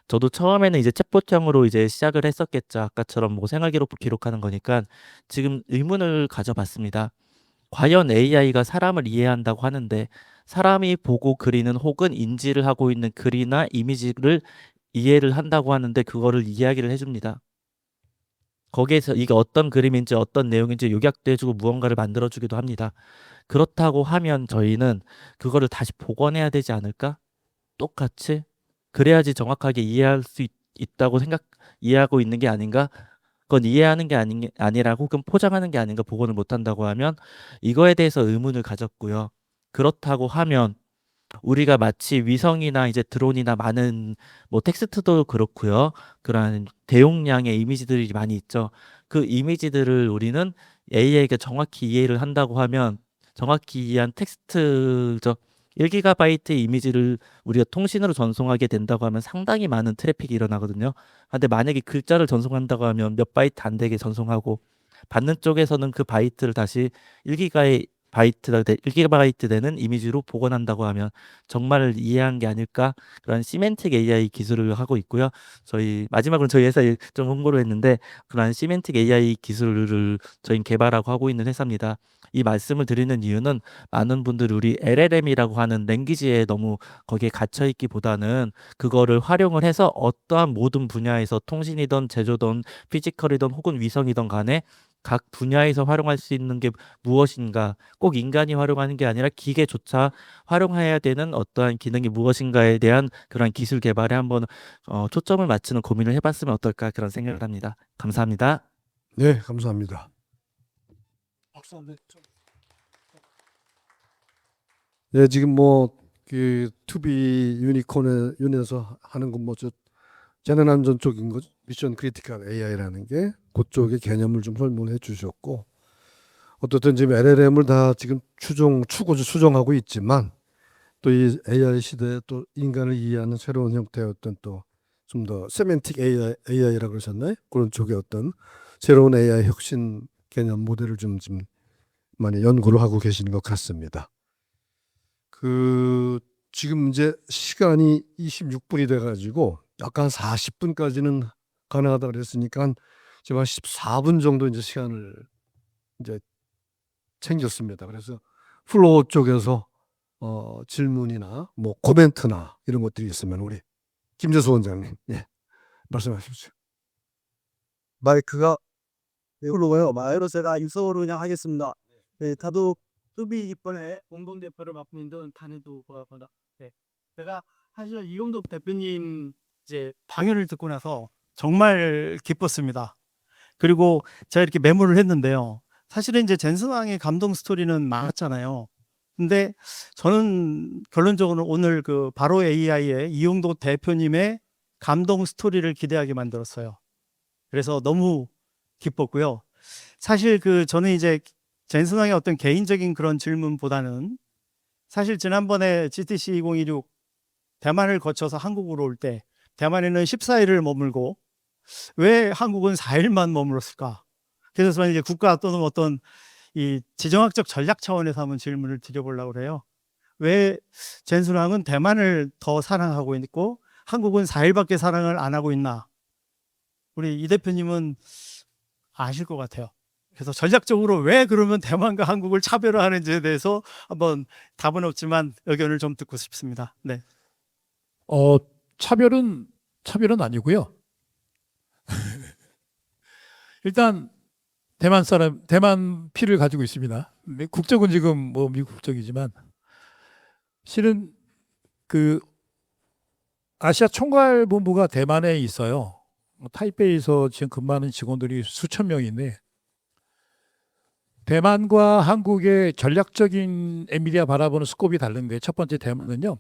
저도 처음에는 이제 챗봇형으로 이제 시작을 했었겠죠. 아까처럼 뭐 생활기록부 기록하는 거니까 지금 의문을 가져봤습니다. 과연 AI가 사람을 이해한다고 하는데 사람이 보고 그리는 혹은 인지를 하고 있는 글이나 이미지를 이해를 한다고 하는데 그거를 이야기를 해줍니다. 거기에서 이게 어떤 그림인지 어떤 내용인지 요약도 해주고 무언가를 만들어주기도 합니다. 그렇다고 하면 저희는 그거를 다시 복원해야 되지 않을까? 똑같이? 그래야지 정확하게 이해할 수 이해하고 있는 게 아닌가? 그건 이해하는 게 아니라 혹은 포장하는 게 아닌가 복원을 못한다고 하면 이거에 대해서 의문을 가졌고요. 그렇다고 하면 우리가 마치 위성이나 이제 드론이나 많은 뭐 텍스트도 그렇고요. 그러한 대용량의 이미지들이 많이 있죠. 그 이미지들을 우리는 AI에게 정확히 이해를 한다고 하면 정확히 이해한 텍스트적 1GB 이미지를 우리가 통신으로 전송하게 된다고 하면 상당히 많은 트래픽이 일어나거든요. 근데 만약에 글자를 전송한다고 하면 몇 바이트 안 되게 전송하고 받는 쪽에서는 그 바이트를 다시 1GB 되는 이미지로 복원한다고 하면 정말 이해한 게 아닐까? 그런 시멘틱 AI 기술을 하고 있고요. 마지막으로 저희 회사에 좀 홍보를 했는데 그런 시멘틱 AI 기술을 저희 개발하고 하고 있는 회사입니다. 이 말씀을 드리는 이유는 많은 분들이 우리 LLM이라고 하는 랭귀지에 너무 거기에 갇혀 있기보다는 그거를 활용을 해서 어떠한 모든 분야에서 통신이든 제조든 피지컬이든 혹은 위성이든 간에 각 분야에서 활용할 수 있는 게 무엇인가, 꼭 인간이 활용하는 게 아니라 기계조차 활용해야 되는 어떠한 기능이 무엇인가에 대한 그런 기술 개발에 한번 초점을 맞추는 고민을 해봤으면 어떨까 그런 생각을 합니다. 감사합니다. 네, 감사합니다. 박수 한번 좀. 네, 지금 뭐 그 투비 유니콘에서 하는 건 뭐저 재난안전 쪽인 거죠. 미션 크리티컬 AI라는 게 그쪽의 개념을 좀 설명해 주셨고, 어떻든 지금 LLM을 다 지금 추정하고 있지만 또 이 AI 시대에 또 인간을 이해하는 새로운 형태의 어떤 또 좀 더 세멘틱 AI라고 그러셨나요? 그런 쪽의 어떤 새로운 AI 혁신 개념 모델을 좀 지금 많이 연구를 하고 계시는 것 같습니다. 지금 이제 시간이 26분이 돼가지고 약간 40분까지는 가능하다 그랬으니까 지금 한 14분 정도 이제 시간을 이제 챙겼습니다. 그래서 플로어 쪽에서 질문이나 뭐 코멘트나 이런 것들이 있으면 우리 김재수 원장님, 예, 말씀하십시오. 마이크가 흘러가요. 마이로 제가 인서울을 그냥 하겠습니다. 네, 다도 수비 이번에 공동대표를 맡고 있는 탄해도 고맙습니다. 네, 제가 사실 이용덕 대표님 이제 강연을 듣고 나서 정말 기뻤습니다. 그리고 제가 이렇게 메모를 했는데요. 사실은 이제 젠슨왕의 감동 스토리는 많았잖아요. 근데 저는 결론적으로 오늘 그 바로 AI의 이용덕 대표님의 감동 스토리를 기대하게 만들었어요. 그래서 너무 기뻤고요. 사실 저는 이제 젠슨왕의 어떤 개인적인 그런 질문보다는 사실 지난번에 GTC 2016 대만을 거쳐서 한국으로 올 때 대만에는 14일을 머물고 왜 한국은 4일만 머물렀을까? 그래서 이제 국가 또는 어떤 이 지정학적 전략 차원에서 한번 질문을 드려보려고 그래요. 왜 젠순왕은 대만을 더 사랑하고 있고 한국은 4일밖에 사랑을 안 하고 있나? 우리 이 대표님은 아실 것 같아요. 그래서 전략적으로 왜 그러면 대만과 한국을 차별화하는지에 대해서 한번 답은 없지만 의견을 좀 듣고 싶습니다. 네. 차별은 아니고요. 일단 대만 피를 가지고 있습니다. 국적은 지금 뭐 미국 국적이지만 실은 그 아시아 총괄본부가 대만에 있어요. 타이베이에서 지금 근무하는 직원들이 수천 명인데 대만과 한국의 전략적인 엔비디아 바라보는 스코프가 다른데 첫 번째 대만은요.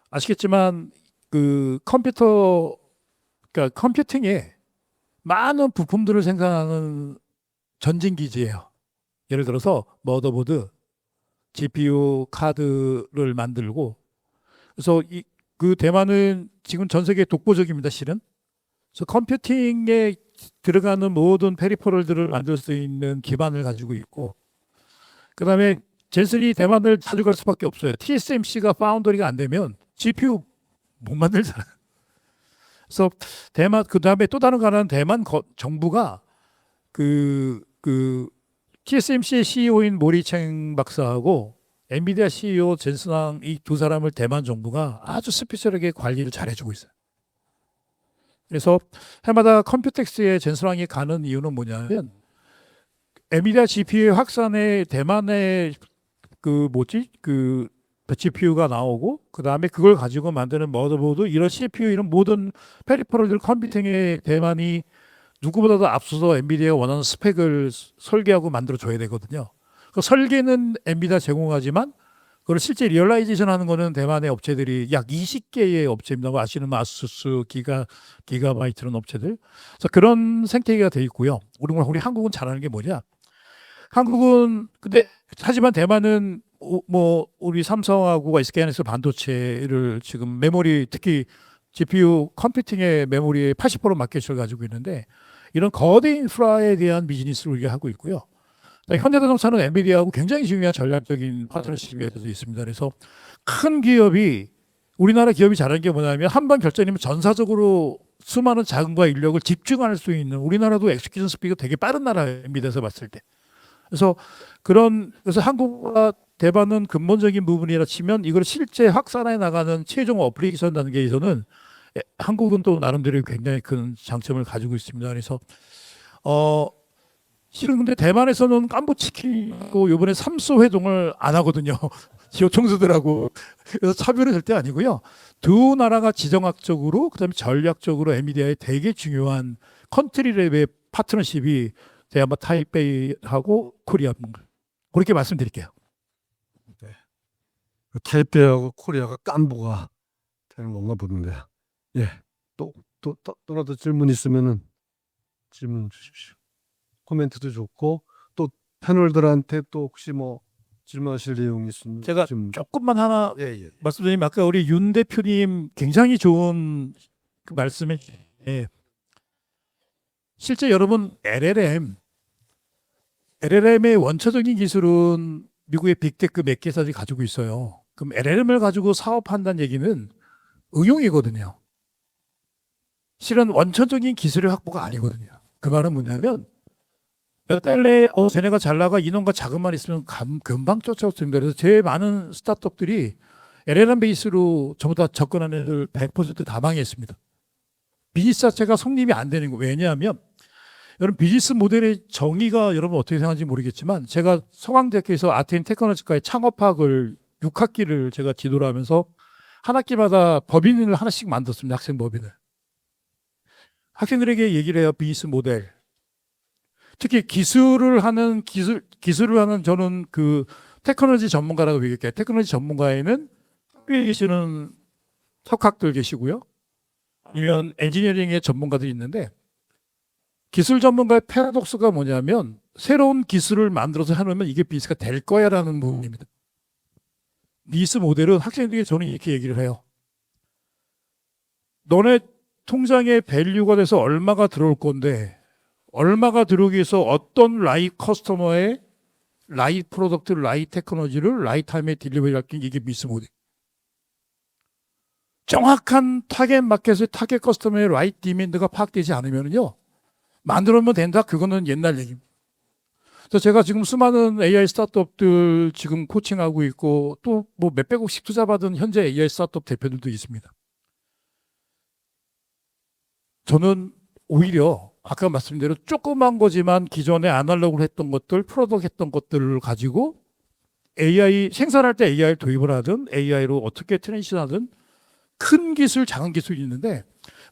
아시겠지만 그 그러니까 컴퓨팅에 많은 부품들을 생산하는 전진 기지예요. 예를 들어서 머더보드, GPU 카드를 만들고 그래서 그 대만은 지금 전 세계 독보적입니다, 실은. 그래서 컴퓨팅에 들어가는 모든 페리퍼럴들을 만들 수 있는 기반을 가지고 있고 그다음에 젠슨이 대만을 자주 갈 수밖에 없어요. TSMC가 파운더리가 안 되면 GPU 못 만들잖아요. 그래서 대만 그다음에 또 다른 거는 대만 정부가 그 TSMC의 CEO인 모리챙 박사하고 엔비디아 CEO 젠슨왕 이 두 사람을 대만 정부가 아주 스페셜하게 관리를 잘 해주고 있어요. 그래서 해마다 컴퓨텍스에 젠슨왕이 가는 이유는 뭐냐면 엔비디아 GPU의 확산에 대만의 그 GPU가 나오고 그 다음에 그걸 가지고 만드는 머더보드 이런 CPU 이런 모든 페리퍼럴들 컴퓨팅에 대만이 누구보다도 앞서서 엔비디아가 원하는 스펙을 설계하고 만들어 줘야 되거든요. 그 설계는 엔비디아 제공하지만 그걸 실제 리얼라이제이션 하는 거는 대만의 업체들이 약 20개의 업체입니다. 뭐 아시는 아수스, 기가바이트는 업체들. 그래서 그런 생태계가 돼 있고요. 우리 한국은 잘하는 게 뭐냐? 한국은 근데 하지만 대만은 뭐 우리 삼성하고 SK하이닉스 반도체를 지금 메모리 특히 GPU 컴퓨팅의 메모리의 80% 마켓을 가지고 있는데 이런 거대 인프라에 대한 비즈니스를 우리가 하고 있고요. 현대자동차는 엔비디아하고 굉장히 중요한 전략적인 파트너십이 되어 있습니다. 그래서 큰 기업이 우리나라 기업이 잘하는 게 뭐냐면 한 번 결정이면 전사적으로 수많은 자금과 인력을 집중할 수 있는 우리나라도 엑스큐션 스피드가 되게 빠른 나라예요. 엔비디아에서 봤을 때. 그래서 한국과 대만은 근본적인 부분이라 치면 이걸 실제 확산해 나가는 최종 어플리케이션 단계에서는 한국은 또 나름대로 굉장히 큰 장점을 가지고 있습니다. 그래서 실은 근데 대만에서는 깐부치키고 이번에 삼수 회동을 안 하거든요. 지역 총수들하고. 그래서 차별은 절대 아니고요. 두 나라가 지정학적으로 그다음에 전략적으로 엔비디아의 되게 중요한 컨트리 레벨 파트너십이 대한민국 타이베이하고 코리아 그렇게 말씀드릴게요. 타이베이하고 코리아가 깐부가 되는 건가 보는데. 예. 또라도 질문 있으면은 질문 주십시오. 코멘트도 좋고 또 패널들한테 또 혹시 뭐 질문하실 내용이 있으면 제가 좀 조금만 하나 예. 말씀드리면 아까 우리 윤 대표님 굉장히 좋은 그 말씀에 실제 여러분 LLM의 원초적인 기술은 미국의 빅테크 몇 개사들이 가지고 있어요. 그럼 LLM을 가지고 사업한다는 얘기는 응용이거든요. 실은 원천적인 기술의 확보가 아니거든요. 그 말은 뭐냐면 몇 달 내에 쟤네가 잘 나가 인원과 자금만 있으면 금방 쫓아올 수 있습니다. 그래서 제일 많은 스타트업들이 LLM 베이스로 전부 다 접근하는 애들 100% 다 망했습니다. 비즈니스 자체가 성립이 안 되는 거예요. 왜냐하면 여러분 비즈니스 모델의 정의가 여러분 어떻게 생각하는지 모르겠지만 제가 서강대학교에서 아테인 테크놀로지과의 창업학을 6학기를 제가 지도를 하면서 한 학기마다 법인을 하나씩 만들었습니다. 학생 법인을. 학생들에게 얘기를 해요. 비즈니스 모델. 특히 기술을 하는 저는 그 테크놀로지 전문가라고 얘기할게요. 테크놀로지 전문가에는 학교에 계시는 석학들 계시고요. 아니면 엔지니어링의 전문가들이 있는데 기술 전문가의 패러독스가 뭐냐면 새로운 기술을 만들어서 해놓으면 이게 비즈니스가 될 거야라는 부분입니다. 비즈니스 모델은 학생들에게 저는 이렇게 얘기를 해요. 너네 통장에 밸류가 돼서 얼마가 들어올 건데 얼마가 들어오기 위해서 어떤 라이 커스터머의 라이 프로덕트, 라이 테크놀로지를 라이 타임에 딜리버리 할게 이게 비즈니스 모델. 정확한 타겟 마켓의 타겟 커스터머의 라이 디맨드가 파악되지 않으면요. 만들어면 된다. 그거는 옛날 얘기입니다. 그래서 제가 지금 수많은 AI 스타트업들 지금 코칭하고 있고 또 뭐 몇백억씩 투자받은 현재 AI 스타트업 대표들도 있습니다. 저는 오히려 아까 말씀드린 대로 조그만 거지만 기존에 아날로그로 했던 것들, 프로덕트 했던 것들을 가지고 AI 생산할 때 AI를 도입을 하든 AI로 어떻게 트랜지션하든 큰 기술, 작은 기술이 있는데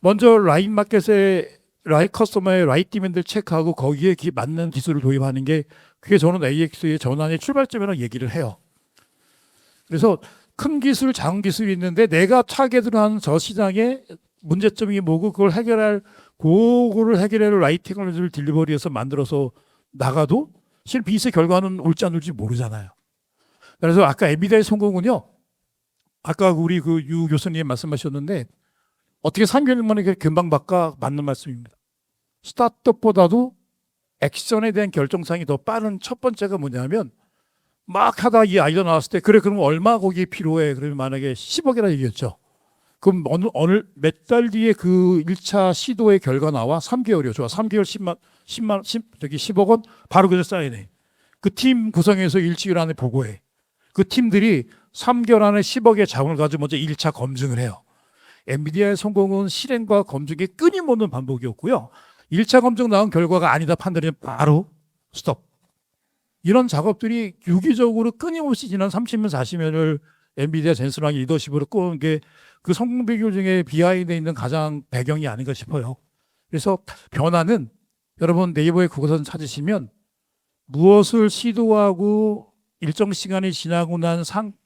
먼저 라인 마켓에 라이 커스터머의 라이 디맨드를 체크하고 거기에 맞는 기술을 도입하는 게 그게 저는 AX의 전환의 출발점이라고 얘기를 해요. 그래서 큰 기술, 작은 기술이 있는데 내가 타겟을 하는 저 시장의 문제점이 뭐고 그거를 해결할 라이 테크놀로지를 딜리버리해서 만들어서 나가도 실 비슷의 결과는 올지 안 올지 모르잖아요. 그래서 아까 엔비디아의 성공은요. 아까 우리 그 유 교수님 말씀하셨는데 어떻게 3개월 만에 금방 바꿔 맞는 말씀입니다. 스타트업보다도 액션에 대한 결정상이 더 빠른 첫 번째가 뭐냐면 막 하다 이 아이디어 나왔을 때 그래 그럼 얼마 거기에 필요해? 그러면 만약에 10억이라 얘기했죠. 그럼 어느 몇 달 뒤에 그 1차 시도의 결과 나와 3개월이요. 좋아. 3개월 10억 원 바로 그저 사인해. 그 팀 구성해서 일주일 안에 보고해. 그 팀들이 3개월 안에 10억의 자금을 가지고 먼저 1차 검증을 해요. 엔비디아의 성공은 실행과 검증의 끊임없는 반복이었고요. 1차 검증 나온 결과가 아니다 판단하면 바로 스톱. 이런 작업들이 유기적으로 끊임없이 지난 30년, 40년을 엔비디아 젠슨왕의 리더십으로 꾸은 게 그 성공 비결 중에 비하인드에 있는 가장 배경이 아닌가 싶어요. 그래서 변화는 여러분 네이버에 그것을 찾으시면 무엇을 시도하고 일정 시간이 지나고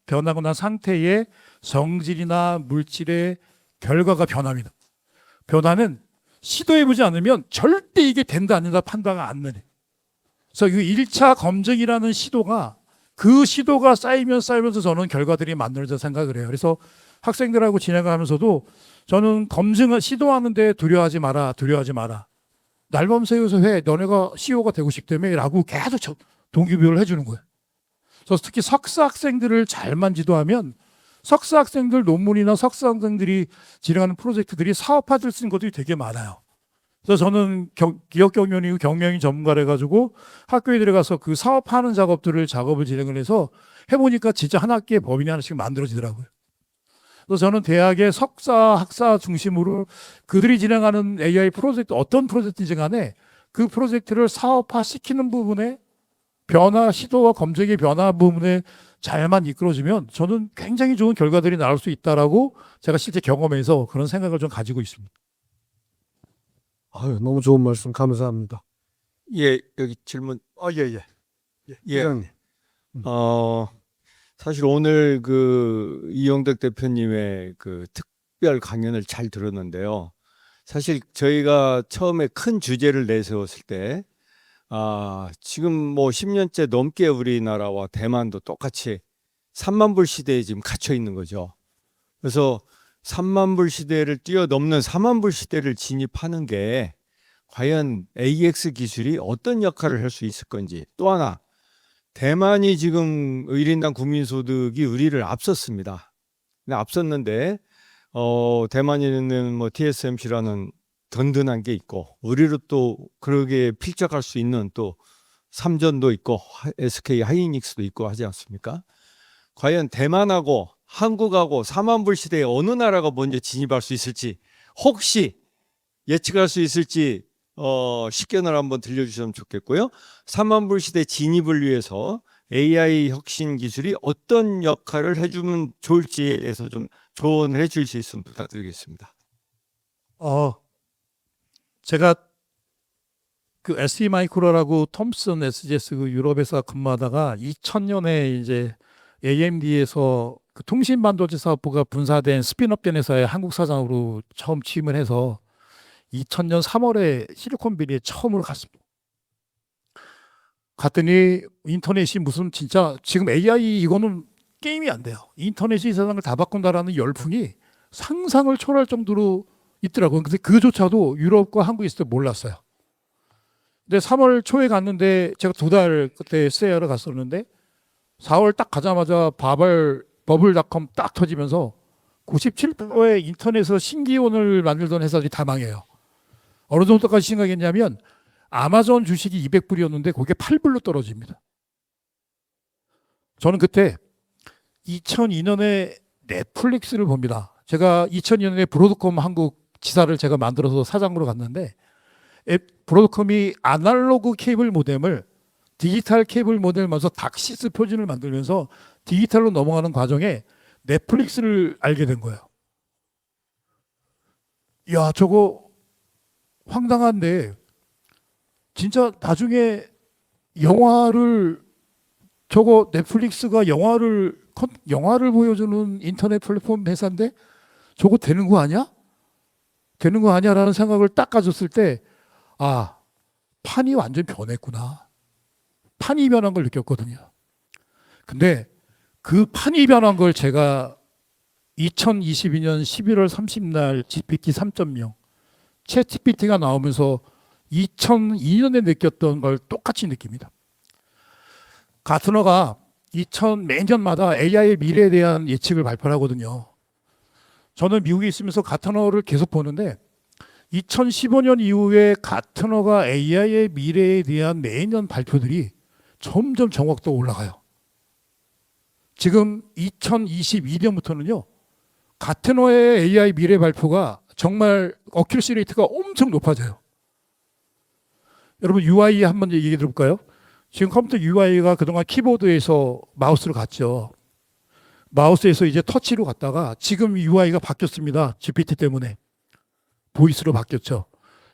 변하고 난 상태의 성질이나 물질의 결과가 변합니다. 변화는 시도해보지 않으면 절대 이게 된다 안 된다 판단을 안 내려. 그래서 그 1차 검증이라는 시도가 그 시도가 쌓이면서 저는 결과들이 만들어져 생각을 해요. 그래서 학생들하고 진행하면서도 저는 검증을 시도하는데 두려워하지 마라. 날밤 새워서 해. 너네가 CEO가 되고 싶다며 라고 계속 동기부여를 해주는 거예요. 그래서 특히 석사 학생들을 잘만 지도하면 석사 학생들 논문이나 석사 학생들이 진행하는 프로젝트들이 사업화될 수 있는 것들이 되게 많아요. 그래서 저는 기업 경영이고 경영이 전문가를 해가지고 학교에 들어가서 그 사업하는 작업을 진행을 해서 해보니까 진짜 한 학기에 법인이 하나씩 만들어지더라고요. 그래서 저는 대학의 석사, 학사 중심으로 그들이 진행하는 AI 프로젝트, 어떤 프로젝트인지 간에 그 프로젝트를 사업화시키는 부분에 변화, 시도와 검증의 변화 부분에 잘만 이끌어주면 저는 굉장히 좋은 결과들이 나올 수 있다라고 제가 실제 경험해서 그런 생각을 좀 가지고 있습니다. 아유, 너무 좋은 말씀 감사합니다. 예, 여기 질문. 예. 예. 회장님. 사실 오늘 그 이용덕 대표님의 그 특별 강연을 잘 들었는데요. 사실 저희가 처음에 큰 주제를 내세웠을 때, 지금 뭐 10년째 넘게 우리나라와 대만도 똑같이 3만 불 시대에 지금 갇혀 있는 거죠. 그래서 3만 불 시대를 뛰어넘는 4만 불 시대를 진입하는 게 과연 AX 기술이 어떤 역할을 할 수 있을 건지. 또 하나, 대만이 지금 1인당 국민소득이 우리를 앞섰습니다. 근데 앞섰는데 대만에는 뭐 TSMC라는 든든한 게 있고 우리로 또 그러게 필적할 수 있는 또 삼전도 있고 SK 하이닉스도 있고 하지 않습니까? 과연 대만하고 한국하고 4만 불 시대에 어느 나라가 먼저 진입할 수 있을지 혹시 예측할 수 있을지 식견을 한번 들려주시면 좋겠고요. 3만 불 시대 진입을 위해서 AI 혁신 기술이 어떤 역할을 해주면 좋을지에 대해서 좀 조언을 해줄 수 있으면 부탁드리겠습니다. 제가 그 ST 마이크로라고 톰슨 SGS 그 유럽 회사 근무하다가 2000년에 이제 AMD에서 그 통신 반도체 사업부가 분사된 스핀업된 회사의 한국 사장으로 처음 취임을 해서 2000년 3월에 실리콘밸리에 처음으로 갔습니다. 갔더니 인터넷이 무슨 진짜 지금 AI 이거는 게임이 안 돼요. 인터넷이 이 세상을 다 바꾼다라는 열풍이 상상을 초월할 정도로 있더라고요. 근데 그조차도 유럽과 한국에 있을 때 몰랐어요. 근데 3월 초에 갔는데 제가 2달 그때 스테이하러 갔었는데 4월 딱 가자마자 버블닷컴 딱 터지면서 97%의 인터넷에서 신기원을 만들던 회사들이 다 망해요. 어느 정도까지 심각했냐면 아마존 주식이 200불이었는데 그게 8불로 떨어집니다. 저는 그때 2002년에 넷플릭스를 봅니다. 제가 2002년에 브로드컴 한국 지사를 제가 만들어서 사장으로 갔는데 브로드컴이 아날로그 케이블 모뎀을 디지털 케이블 모델면서 닥시스 표준을 만들면서 디지털로 넘어가는 과정에 넷플릭스를 알게 된 거예요. 야, 저거 황당한데 진짜 나중에 영화를 저거 넷플릭스가 영화를 보여주는 인터넷 플랫폼 회사인데 저거 되는 거 아니야? 되는 거 아니야라는 생각을 딱 가졌을 때 아, 판이 완전 변했구나. 판이 변한 걸 느꼈거든요. 근데 그 판이 변한 걸 제가 2022년 11월 30날 GPT 3.0 챗 GPT가 나오면서 2002년에 느꼈던 걸 똑같이 느낍니다. 가트너가 매년마다 AI의 미래에 대한 예측을 발표하거든요. 저는 미국에 있으면서 가트너를 계속 보는데 2015년 이후에 가트너가 AI의 미래에 대한 매년 발표들이 점점 정확도가 올라가요. 지금 2022년부터는요. 가트너의 AI 미래 발표가 정말 어큐러시 레이트가 엄청 높아져요. 여러분 UI 한번 얘기해 드릴까요? 지금 컴퓨터 UI가 그동안 키보드에서 마우스로 갔죠. 마우스에서 이제 터치로 갔다가 지금 UI가 바뀌었습니다. GPT 때문에. 보이스로 바뀌었죠.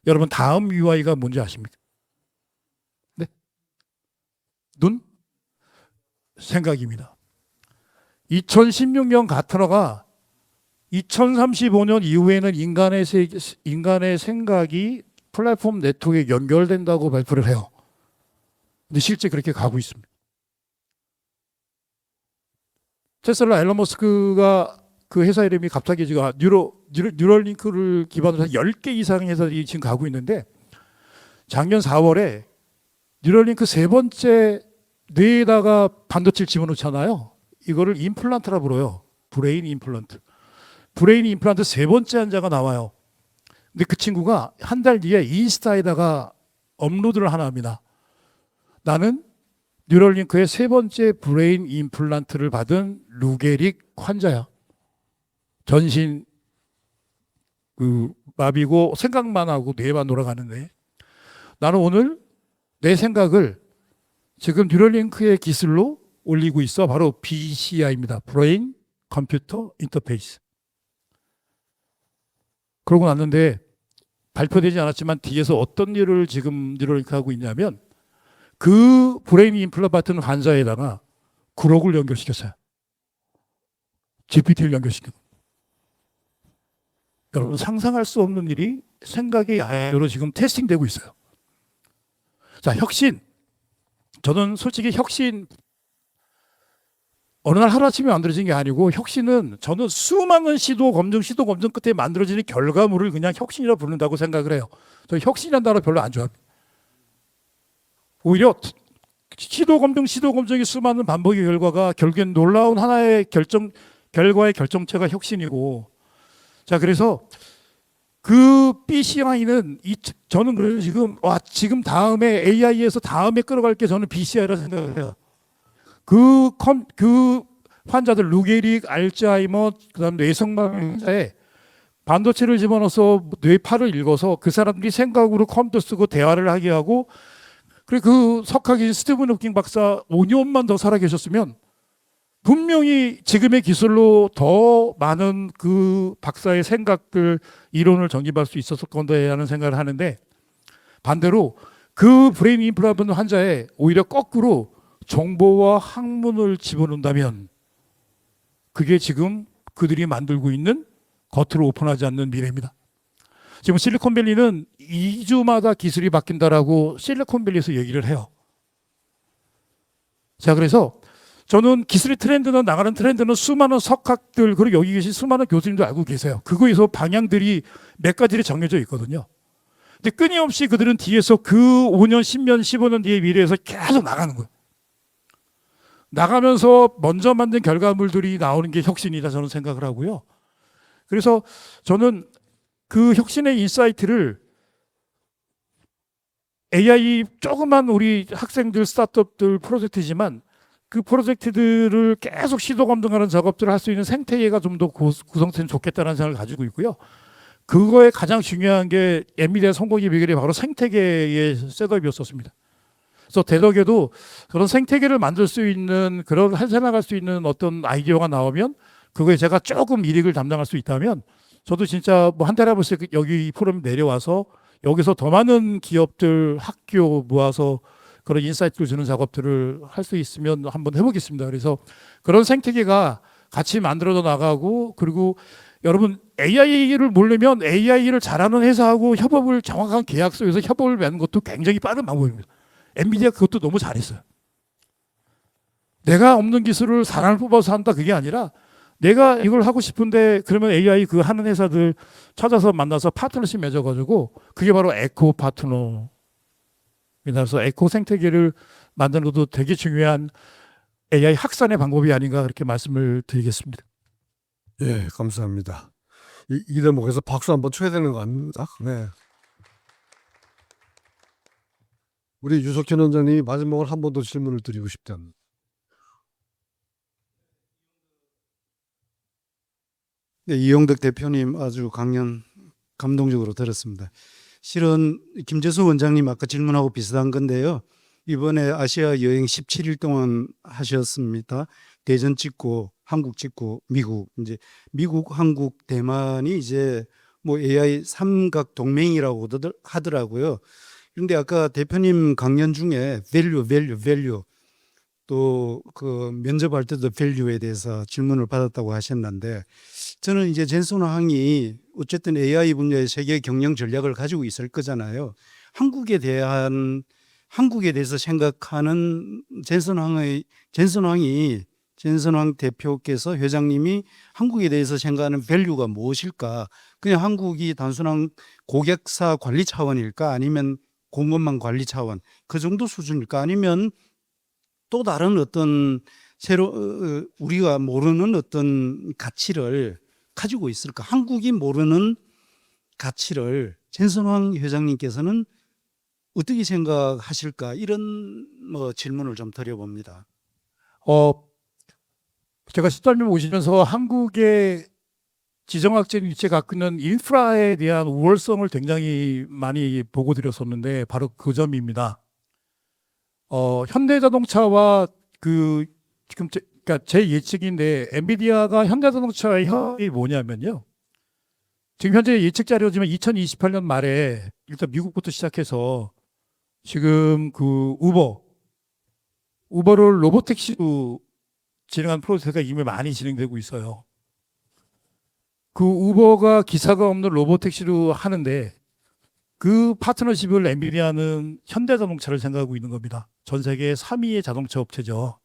여러분 다음 UI가 뭔지 아십니까? 네? 눈? 생각입니다. 2016년 가트너가 2035년 이후에는 인간의 생각이 플랫폼 네트워크에 연결된다고 발표를 해요. 근데 실제 그렇게 가고 있습니다. 테슬라 앨런 머스크가 그 회사 이름이 갑자기 지금 뉴럴링크를 기반으로 해서 10개 이상의 회사들이 지금 가고 있는데 작년 4월에 뉴럴링크 세 번째 뇌에다가 반도체를 집어넣잖아요. 이거를 임플란트라 불러요. 브레인 임플란트. 브레인 임플란트 세 번째 환자가 나와요. 근데 그 친구가 한 달 뒤에 인스타에다가 업로드를 하나 합니다. 나는 뉴럴링크의 세 번째 브레인 임플란트를 받은 루게릭 환자야. 전신 마비고 생각만 하고 뇌만 돌아가는데 나는 오늘 내 생각을 지금 뉴럴링크의 기술로 올리고 있어. 바로 BCI입니다. 브레인 컴퓨터 인터페이스. 그러고 났는데 발표되지 않았지만 뒤에서 어떤 일을 지금 뉴럴링크 하고 있냐면 그 브레인 임플란트 받은 환자에다가 그록을 연결시켰어요. GPT를 연결시켰어요. 여러분 상상할 수 없는 일이 생각의 야외로 지금 테스팅되고 있어요. 자, 혁신. 저는 솔직히 혁신 어느 날 하루아침에 만들어진 게 아니고 혁신은 저는 수많은 시도 검증 끝에 만들어지는 결과물을 그냥 혁신이라고 부른다고 생각을 해요. 저 혁신이라는 단어 별로 안 좋아합니다. 오히려 시도 검증의 수많은 반복의 결과가 결국엔 놀라운 하나의 결과의 결정체가 혁신이고, 자, 그래서 그 BCI는 저는 그래요. 지금 다음에 AI에서 다음에 끌어갈 게 저는 BCI라고 생각을 해요. 그 환자들 루게릭, 알츠하이머, 그다음 뇌성마비 환자에 반도체를 집어넣어서 뇌파를 읽어서 그 사람들이 생각으로 컴퓨터 쓰고 대화를 하게 하고, 그리고 그 석학인 스티븐 호킹 박사 5년만 더 살아계셨으면 분명히 지금의 기술로 더 많은 그 박사의 생각들, 이론을 정립할 수 있었을 건데 하는 생각을 하는데, 반대로 그 브레인 임플란트 환자에 오히려 거꾸로 정보와 학문을 집어넣는다면 그게 지금 그들이 만들고 있는 겉으로 오픈하지 않는 미래입니다. 지금 실리콘밸리는 2주마다 기술이 바뀐다라고 실리콘밸리에서 얘기를 해요. 자, 그래서 저는 기술의 트렌드는, 나가는 트렌드는 수많은 석학들, 그리고 여기 계신 수많은 교수님도 알고 계세요. 그거에서 방향들이 몇 가지로 정해져 있거든요. 근데 끊임없이 그들은 뒤에서 그 5년, 10년, 15년 뒤의 미래에서 계속 나가는 거예요. 나가면서 먼저 만든 결과물들이 나오는 게 혁신이다 저는 생각을 하고요. 그래서 저는 그 혁신의 인사이트를 AI 조그만 우리 학생들 스타트업들 프로젝트지만 그 프로젝트들을 계속 시도 검증하는 작업들을 할 수 있는 생태계가 좀 더 구성되면 좋겠다는 생각을 가지고 있고요. 그거에 가장 중요한 게 엔비디아 성공의 비결이 바로 생태계의 셋업이었었습니다. 그래서 대덕에도 그런 생태계를 만들 수 있는 그런 해나갈 수 있는 어떤 아이디어가 나오면 그거에 제가 조금 이익을 담당할 수 있다면 저도 진짜 뭐 한 달에 벌써 여기 포럼 내려와서 여기서 더 많은 기업들 학교 모아서 그런 인사이트를 주는 작업들을 할 수 있으면 한번 해보겠습니다. 그래서 그런 생태계가 같이 만들어져 나가고 그리고 여러분 AI를 모르면 AI를 잘하는 회사하고 협업을 정확한 계약서에서 협업을 맺는 것도 굉장히 빠른 방법입니다. 엔비디아 그것도 너무 잘했어요. 내가 없는 기술을 사람을 뽑아서 한다 그게 아니라 내가 이걸 하고 싶은데 그러면 AI 그 하는 회사들 찾아서 만나서 파트너십 맺어가지고 그게 바로 에코 파트너. 그래서 에코 생태계를 만드는 것도 되게 중요한 AI 확산의 방법이 아닌가 그렇게 말씀을 드리겠습니다. 예, 감사합니다. 이 대목에서 박수 한번 쳐야 되는 거 아닙니까? 네. 우리 유석현 원장님이 마지막으로 한 번 더 질문을 드리고 싶다는. 네, 이용덕 대표님 아주 강연 감동적으로 들었습니다. 실은 김재수 원장님 아까 질문하고 비슷한 건데요. 이번에 아시아 여행 17일 동안 하셨습니다. 대전 찍고 한국 찍고 미국 이제 미국, 한국, 대만이 이제 뭐 AI 삼각 동맹이라고 하더라고요. 그런데 아까 대표님 강연 중에 value 또 그 면접할 때도 value에 대해서 질문을 받았다고 하셨는데 저는 이제 젠슨 황이 어쨌든 AI 분야의 세계 경영 전략을 가지고 있을 거잖아요. 한국에 대해서 생각하는 젠슨 황 대표께서 회장님이 한국에 대해서 생각하는 밸류가 무엇일까? 그냥 한국이 단순한 고객사 관리 차원일까? 아니면 공급망 관리 차원 그 정도 수준일까? 아니면 또 다른 어떤 우리가 모르는 어떤 가치를 가지고 있을까? 한국이 모르는 가치를 젠슨 황 회장님께서는 어떻게 생각하실까? 이런 뭐 질문을 좀 드려봅니다. 제가 시달님 오시면서 한국의 지정학적 위치가 갖고 있는 인프라에 대한 우월성을 굉장히 많이 보고 드렸었는데 바로 그 점입니다. 현대자동차와 지금 그러니까 제 예측인데 엔비디아가 현대자동차의 협이 뭐냐면요. 지금 현재 예측 자료지만 2028년 말에 일단 미국부터 시작해서 지금 그 우버를 로보택시로 진행한 프로세스가 이미 많이 진행되고 있어요. 그 우버가 기사가 없는 로보택시로 하는데 그 파트너십을 엔비디아는 현대자동차를 생각하고 있는 겁니다. 전 세계 3위의 자동차 업체죠.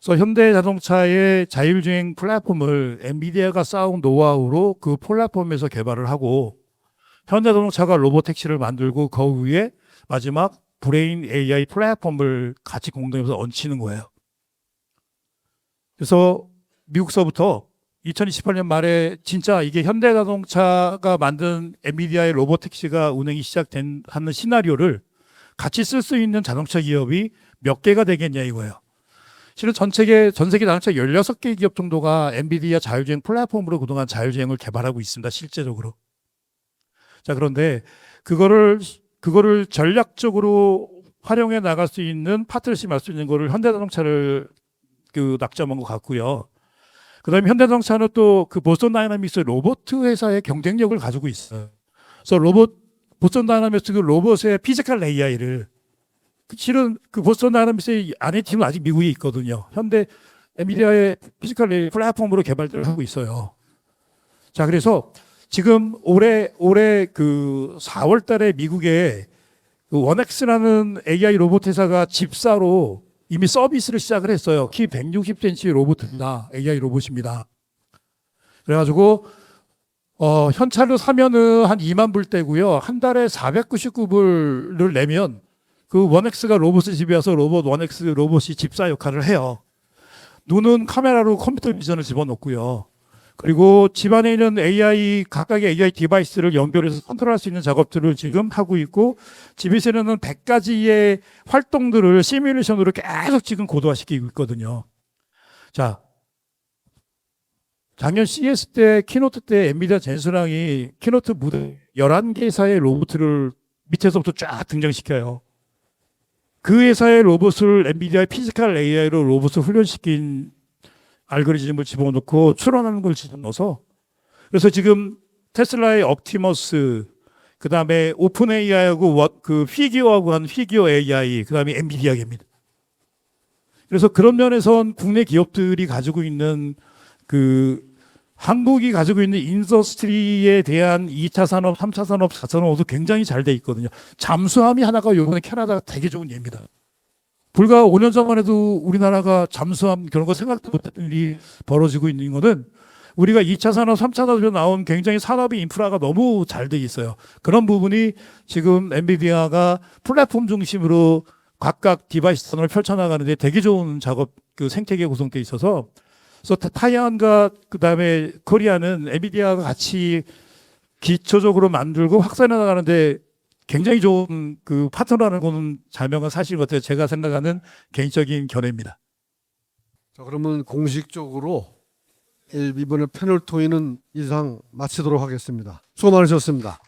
그래서 현대자동차의 자율주행 플랫폼을 엔비디아가 쌓은 노하우로 그 플랫폼에서 개발을 하고 현대자동차가 로보택시를 만들고 그 위에 마지막 브레인 AI 플랫폼을 같이 공동해서 얹히는 거예요. 그래서 미국서부터 2028년 말에 진짜 이게 현대자동차가 만든 엔비디아의 로보택시가 운행이 하는 시나리오를 같이 쓸 수 있는 자동차 기업이 몇 개가 되겠냐 이거예요. 실은 전 세계 자동차 16개 기업 정도가 엔비디아 자율주행 플랫폼으로 그동안 자율주행을 개발하고 있습니다. 실제적으로. 자, 그런데 그거를 전략적으로 활용해 나갈 수 있는 파트너십 할 수 있는 거를 현대자동차를 낙점한 것 같고요. 그다음에 현대자동차는 또 그 보스턴 다이나믹스 로봇 회사의 경쟁력을 가지고 있어요. 그래서 보스턴 다이나믹스 그 로봇의 피지컬 AI를 실은 그 보스턴 다이나믹스의 안에 팀은 아직 미국에 있거든요. 현대 엔비디아의 피지컬 AI 플랫폼으로 개발을 하고 있어요. 자, 그래서 지금 올해 그 4월 달에 미국에 그 원엑스라는 AI 로봇 회사가 집사로 이미 서비스를 시작을 했어요. 키 160cm 로봇입니다. AI 로봇입니다. 그래가지고 현찰로 사면은 한 2만 불대고요. 한 달에 499불을 내면 그 원엑스가 로봇의 집에 와서 로봇 원엑스 로봇이 집사 역할을 해요. 눈은 카메라로 컴퓨터 비전을 집어넣고요. 그리고 집안에 있는 AI, 각각의 AI 디바이스를 연결해서 컨트롤할 수 있는 작업들을 지금 하고 있고, 집에서는 100가지의 활동들을 시뮬레이션으로 계속 지금 고도화시키고 있거든요. 자, 작년 CES 때, 키노트 때 엔비디아 젠슨왕이 키노트 무대 11개사의 로봇을 밑에서부터 쫙 등장시켜요. 그 회사의 로봇을 엔비디아의 피지컬 AI로 로봇을 훈련시킨 알고리즘을 집어넣고 추론하는 걸 집어넣어서, 그래서 지금 테슬라의 옵티머스, 그 다음에 오픈 AI하고 그 피규어하고 한 피규어 AI, 그 다음에 엔비디아입니다. 그래서 그런 면에선 국내 기업들이 가지고 있는 한국이 가지고 있는 인더스트리에 대한 2차 산업, 3차 산업, 4차 산업도 굉장히 잘 돼 있거든요. 잠수함이 하나가 요번에 캐나다가 되게 좋은 예입니다. 불과 5년 전만 해도 우리나라가 잠수함 그런 거 생각도 못했던 일이 벌어지고 있는 거는 우리가 2차 산업, 3차 산업에 나온 굉장히 산업의 인프라가 너무 잘 돼 있어요. 그런 부분이 지금 엔비디아가 플랫폼 중심으로 각각 디바이스 선을 펼쳐나가는데 되게 좋은 작업 생태계가 구성돼 있어서, 그래서 타이완과 그다음에 코리아는 엔비디아가 같이 기초적으로 만들고 확산해 나가는데 굉장히 좋은 파트너라는 거는 자명한 사실인 것 같아요. 제가 생각하는 개인적인 견해입니다. 자, 그러면 공식적으로 이번에 패널 토의는 이상 마치도록 하겠습니다. 수고 많으셨습니다.